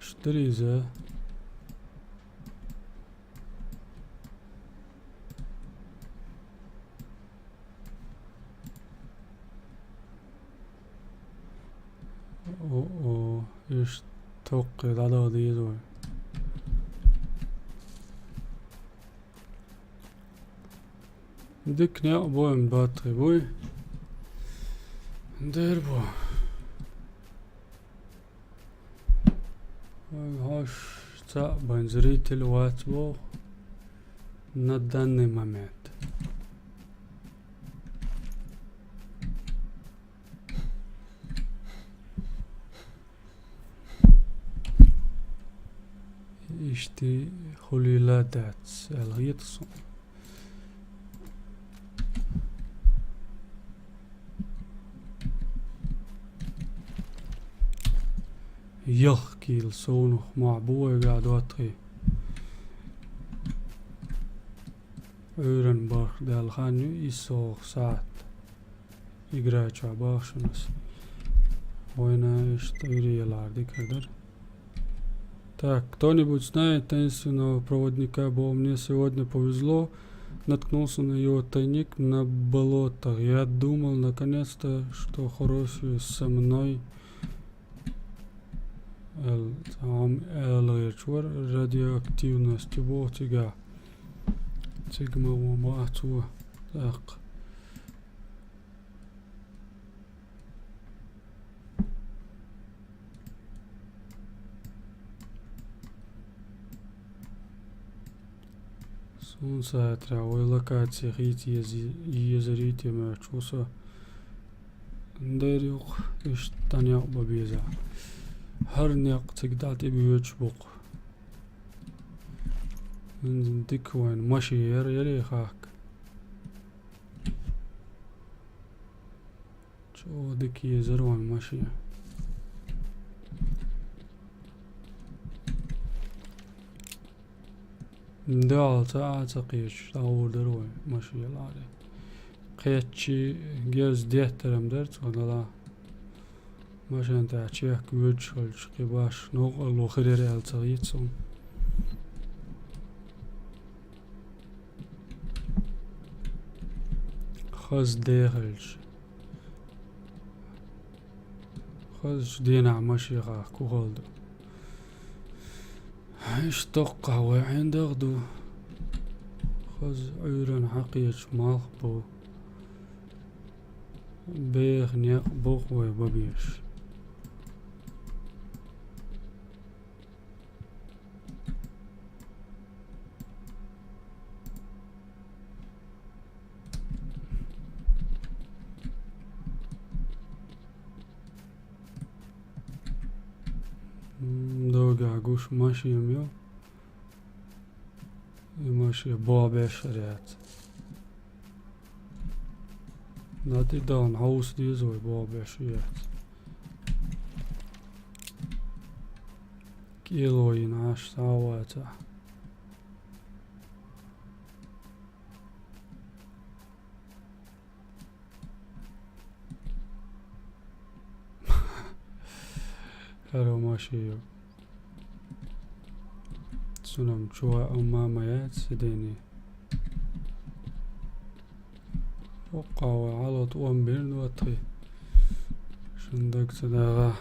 اشتري ذا او ايش توقد على هذه دول ديك نيا بوي من باتري بوي ندير بو هاش تا بنزريت الوات بو نداني مامات İşte holiladat elgitson يحكي لصونه مع بوي قاعد وطي öğren bak delhanyu isok saat igraça bakşınız oyna işte yürüyelerdi kadar. Так, кто-нибудь знает таинственного проводника, бо мне сегодня повезло, наткнулся на его тайник на болотах. Я думал, наконец-то, что хороший со мной Там элэчвэр радиоактивность во тига. Тигма во мацу. Так. Солнце травой локации хит езерите мачуса. Дэрюх иштаняк бабиза. Харняк тигдати бьючбук. Диквайн маши яри хак. Чо дики езерван маши. دال تعتقيش تاول دروي ماشي يلاري قيتشي جيز ديهترم درت ولا ماشي انت عشيك ويدشلش كباش نوغ لو خريري التغييتسون خز ديخلش خز دينا ماشي غاك وغلدو ايش توقع وعين دغدو خز عيران حقيش مالخبو بيخ نيق بوخوي ببيش دوغا قوش ماشي يميو ماشي بوابيش ريات ناتي دان هاوس ديزوي بوابيش ريات كيلوين عاش ساواتا هلو ماشي سنم شوى أماميات سديني وقاوة على طوان بيرن وطي شندك تداغا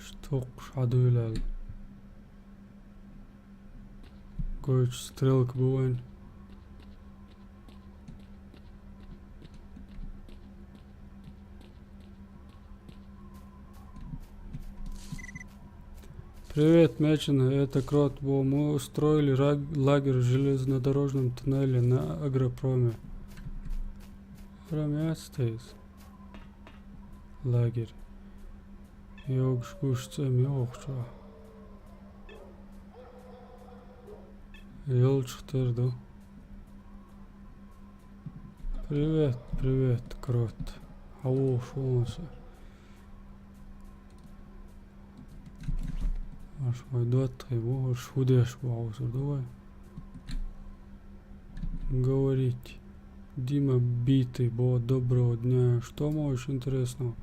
штук шадуйлал Коич стрелок бывает. Привет, Мечина, это Крот. Мы устроили лагерь в железнодорожном туннеле на Агропроме. Рамястейс. Лагерь. Йогшкушцем йогша. Ёлчхтерду. Привет, привет, Крот. Ау, шонса. Аж пойдет его, шудешь паузу, давай. Говорить. Дима Битый, доброго дня. Что можешь интересного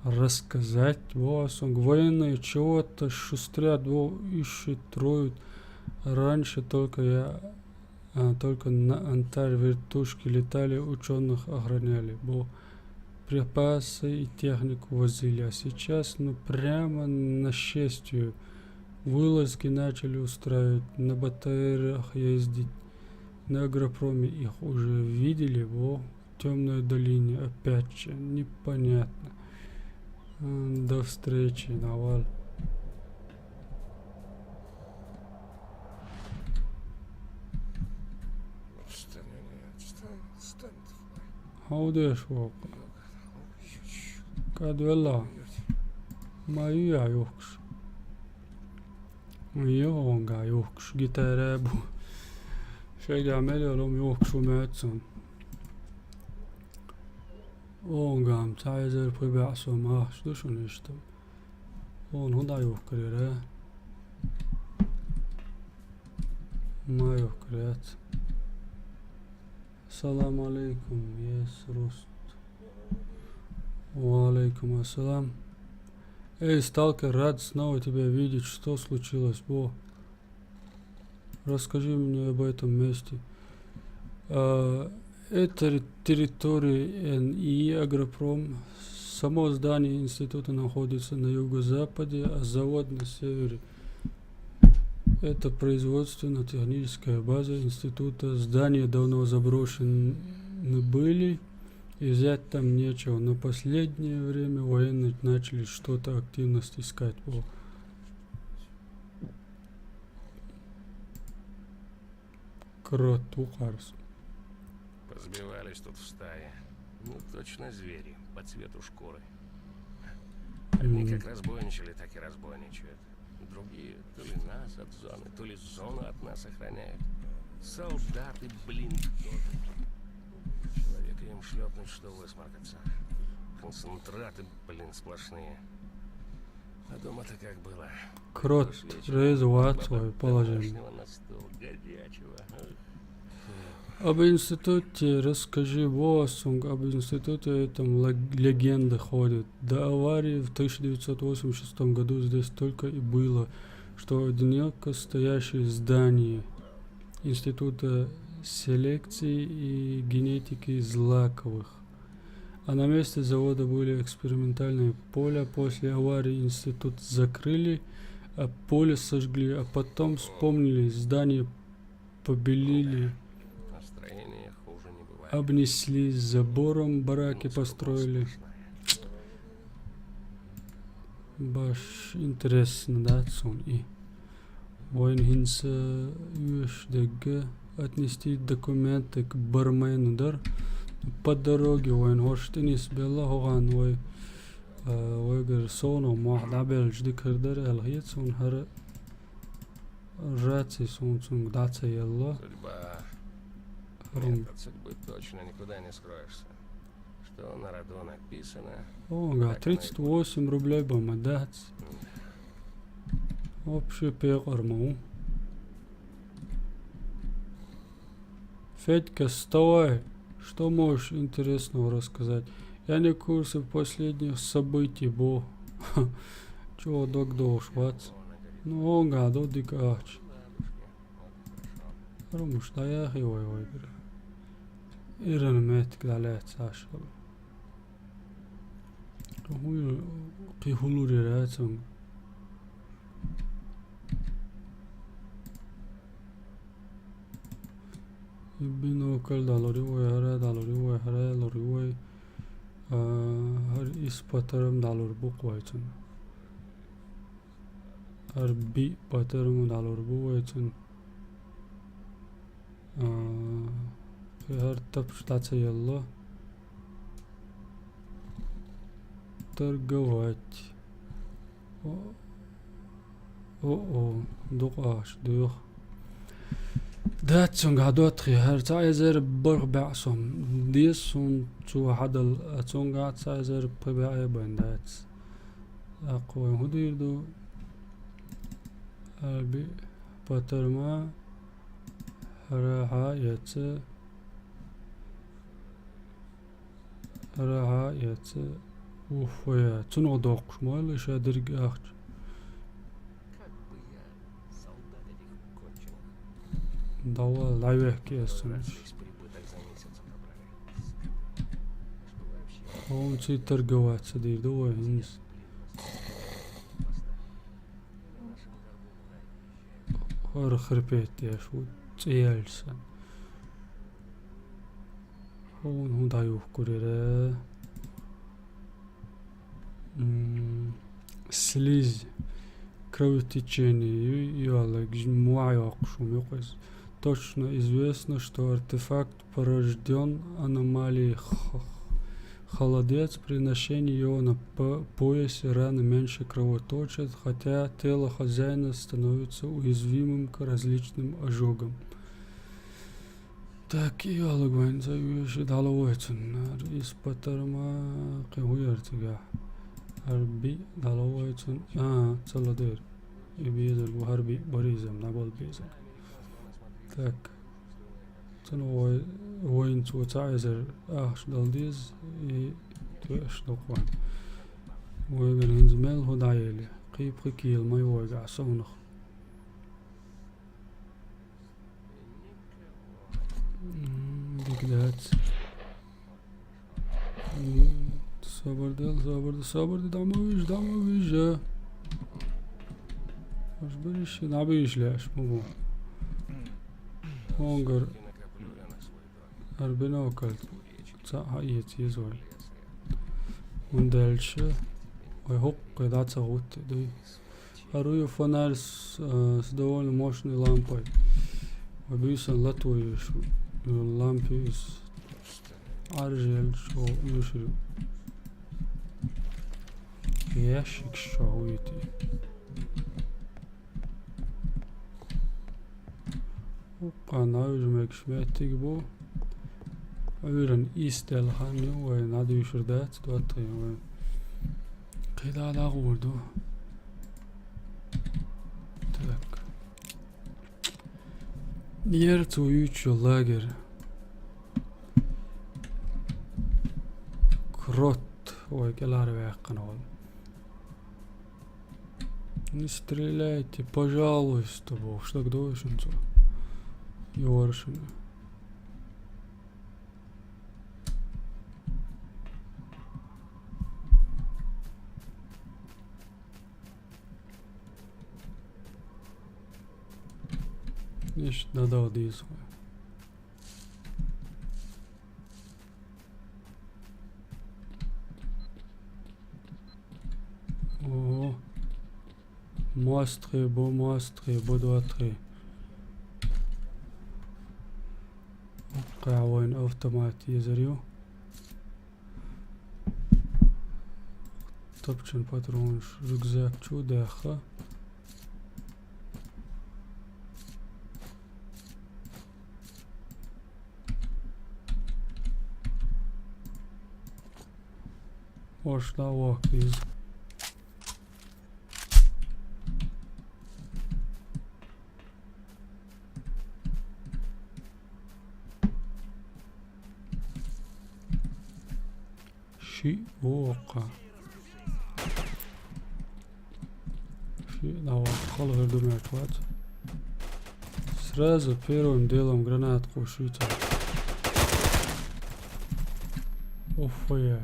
рассказать? Военные чего-то шустрят, ищут, троют. Раньше только на Антарь вертушки летали, ученых охраняли, припасы и технику возили, а сейчас, прямо на счастью, вылазки начали устраивать, на БТРах ездить, на Агропроме их уже видели, в темной долине, опять же, непонятно. До встречи, Навал. Haudеш voka. Kadvella. Maija juks. Jonga juks. Gitarebu. Šeigā meļolum juksu mētsun. Ongām caizer pribēsum āštušun ištam. On huda jukrire. Ma jukriet. Салам алейкум, yes, Рост. Валейкум ассалам. Эй, сталкер, рад снова тебя видеть. Что случилось, Расскажи мне об этом месте. Это территория НИИ «Агропром». Само здание института находится на юго-западе, а завод на севере. Это производственно-техническая база института. Здания давно заброшены были, и взять там нечего. Но последнее время военные начали что-то активность искать. Кроту Харс. Позбивались тут в стае. Ну, точно звери, по цвету шкуры. Одни как разбойничали, так и разбойничают. Другие то ли нас от зоны, то ли зону от нас охраняют. Солдаты, блин, тоже. Человека им шлепнуть, что высморкаться. Концентраты, блин, сплошные. А дома-то как было? Крот развивает свое положение. Домашнего на стол, горячего. Об институте расскажи, Восунг. Об институте этом легенда ходит. До аварии в 1986 году здесь только и было, что одиноко стоящее здание Института селекции и генетики злаковых. А на месте завода были экспериментальные поля. После аварии институт закрыли, а поле сожгли, а потом вспомнили, здание побелили, Настроение хуже не бывает. обнесли забором, бараки построили. Баш интересно, да, сон и военхинса юшдеге отнести документы к бармену, дар. По дороге воин хоштинис белла хоган вой ويقدر صونه ما واحد عبال جديك هردر الغيت صون هر راتي صون دعتي يلا Судьба. рум. Нет, от судьбы точно никуда не скроешься. Что на роду написано. О, 38 рублей бомадать. Общий пекарму. Федька, вставай. Что можешь интересного рассказать? Я не в курсе последних событий, бо. Чего догдо швац? Ну, он гадо дикач. Румуш, да я хивой вайбер. Ирен метик далет сашал. Хуй кихулури рэцэн. Бинокль далоривой, харе далоривой, харе лоривой. Har ispatırım dalur bu koysun. Har bi patırım dalur bu koysun. Har tapştatsa yalla. Торговать. О, дукаш, дух. داتسون قعدوا هر تايزر بربعصم ديسون شو حدا اتسون قاعد تايزر بربع بندات اقوى هدير دو البي باترما راها يت وفيا تنو دوق شمال شادر قاعد Как бы я солдат этих конченых. دوا لايوه كيسون Весь прибыток за месяц отобрали. Что вообще? هون شي торговать دير دوا هنس هر خربيت يا شو تيالسن هون هون دايوه كوريرا слизь, кровотечение и точно известно, что артефакт порожден аномалией холодец. При ношении его на поясе раны меньше кровоточат, хотя тело хозяина становится уязвимым к различным ожогам. Так и алгвайн завьюши даловойцен из патерма кегуяртига. Harbi dalawaytun цаладер и безер харби боризм набол безер так цану воин цуцайзер аш далдиз и туэш докван ويقدر ينزمل هو دايلي قيب قيل ما يوقع صونخ كده صبر دعمويش مش بريش نعبيش لاش مو هونجر И накоплю я на свой дом. أربعين وكلت Вечер صحيت يزول леса. وندلش ويهق دات صوت دي أروي فنارس سدول موشني لامباي وبيسن لطوي شو لامبيس أرجل شو يشرو ياشك شعويتي وقانا يجمعك شمعتك بو أولاً إيستيل خانيو وين عادي يشردات دواتي وين قيد على غوردو تلك نيرتو يوتشو لاجر كروت ويكالار вяқанол не стреляйте пожалуйста бог что гдошенцо ёршин Nicht надо dies. Oh. Mostre, beau doitre. قاعوين автоматизирую. Топчен патрон рюкзак чудаха. Ошла вакиз. Ши ока. Ши навахал вердумятват. Сразу первым делом гранатку шита. Оффе.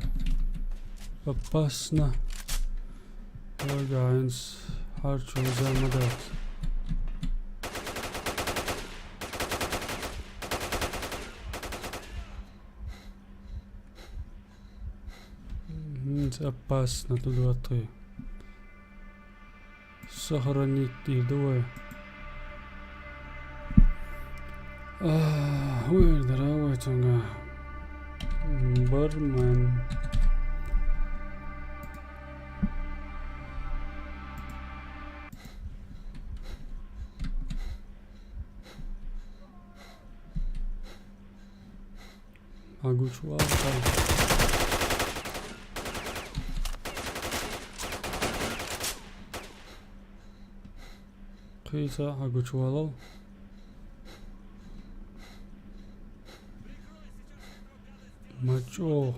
Опасно. Гаинс. Харчу замадат. Опасно туда ты. Сохранить и давай. Ой, дорогой тунга. Бармен. Агучуал. Киса агучуал. Мачо.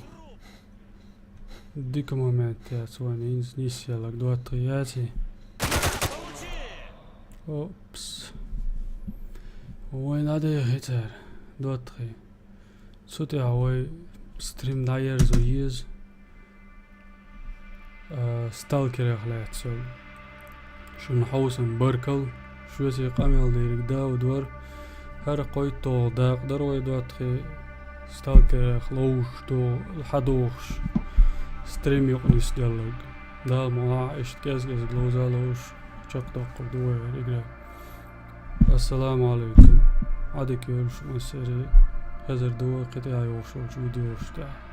Дика момент я свани изнисел к 2-3. Опс. Ой, надо хитер. 2-3. Сути авой стрим дайер зоиз. Сталкер خلاتسل. شون حوسن بركل شو سي قامل ديرك دا ودور هر قوي تو داق دروي دواتخي ستالكر خلوش تو الحدوخش ستريم يقنيس ديالك دا الموضوع اشتكاز كاز glozalosh چاق دوي رجلا السلام عليكم عادك يولش مسيري هزر دوي قطعي وشوش فيديو وشتا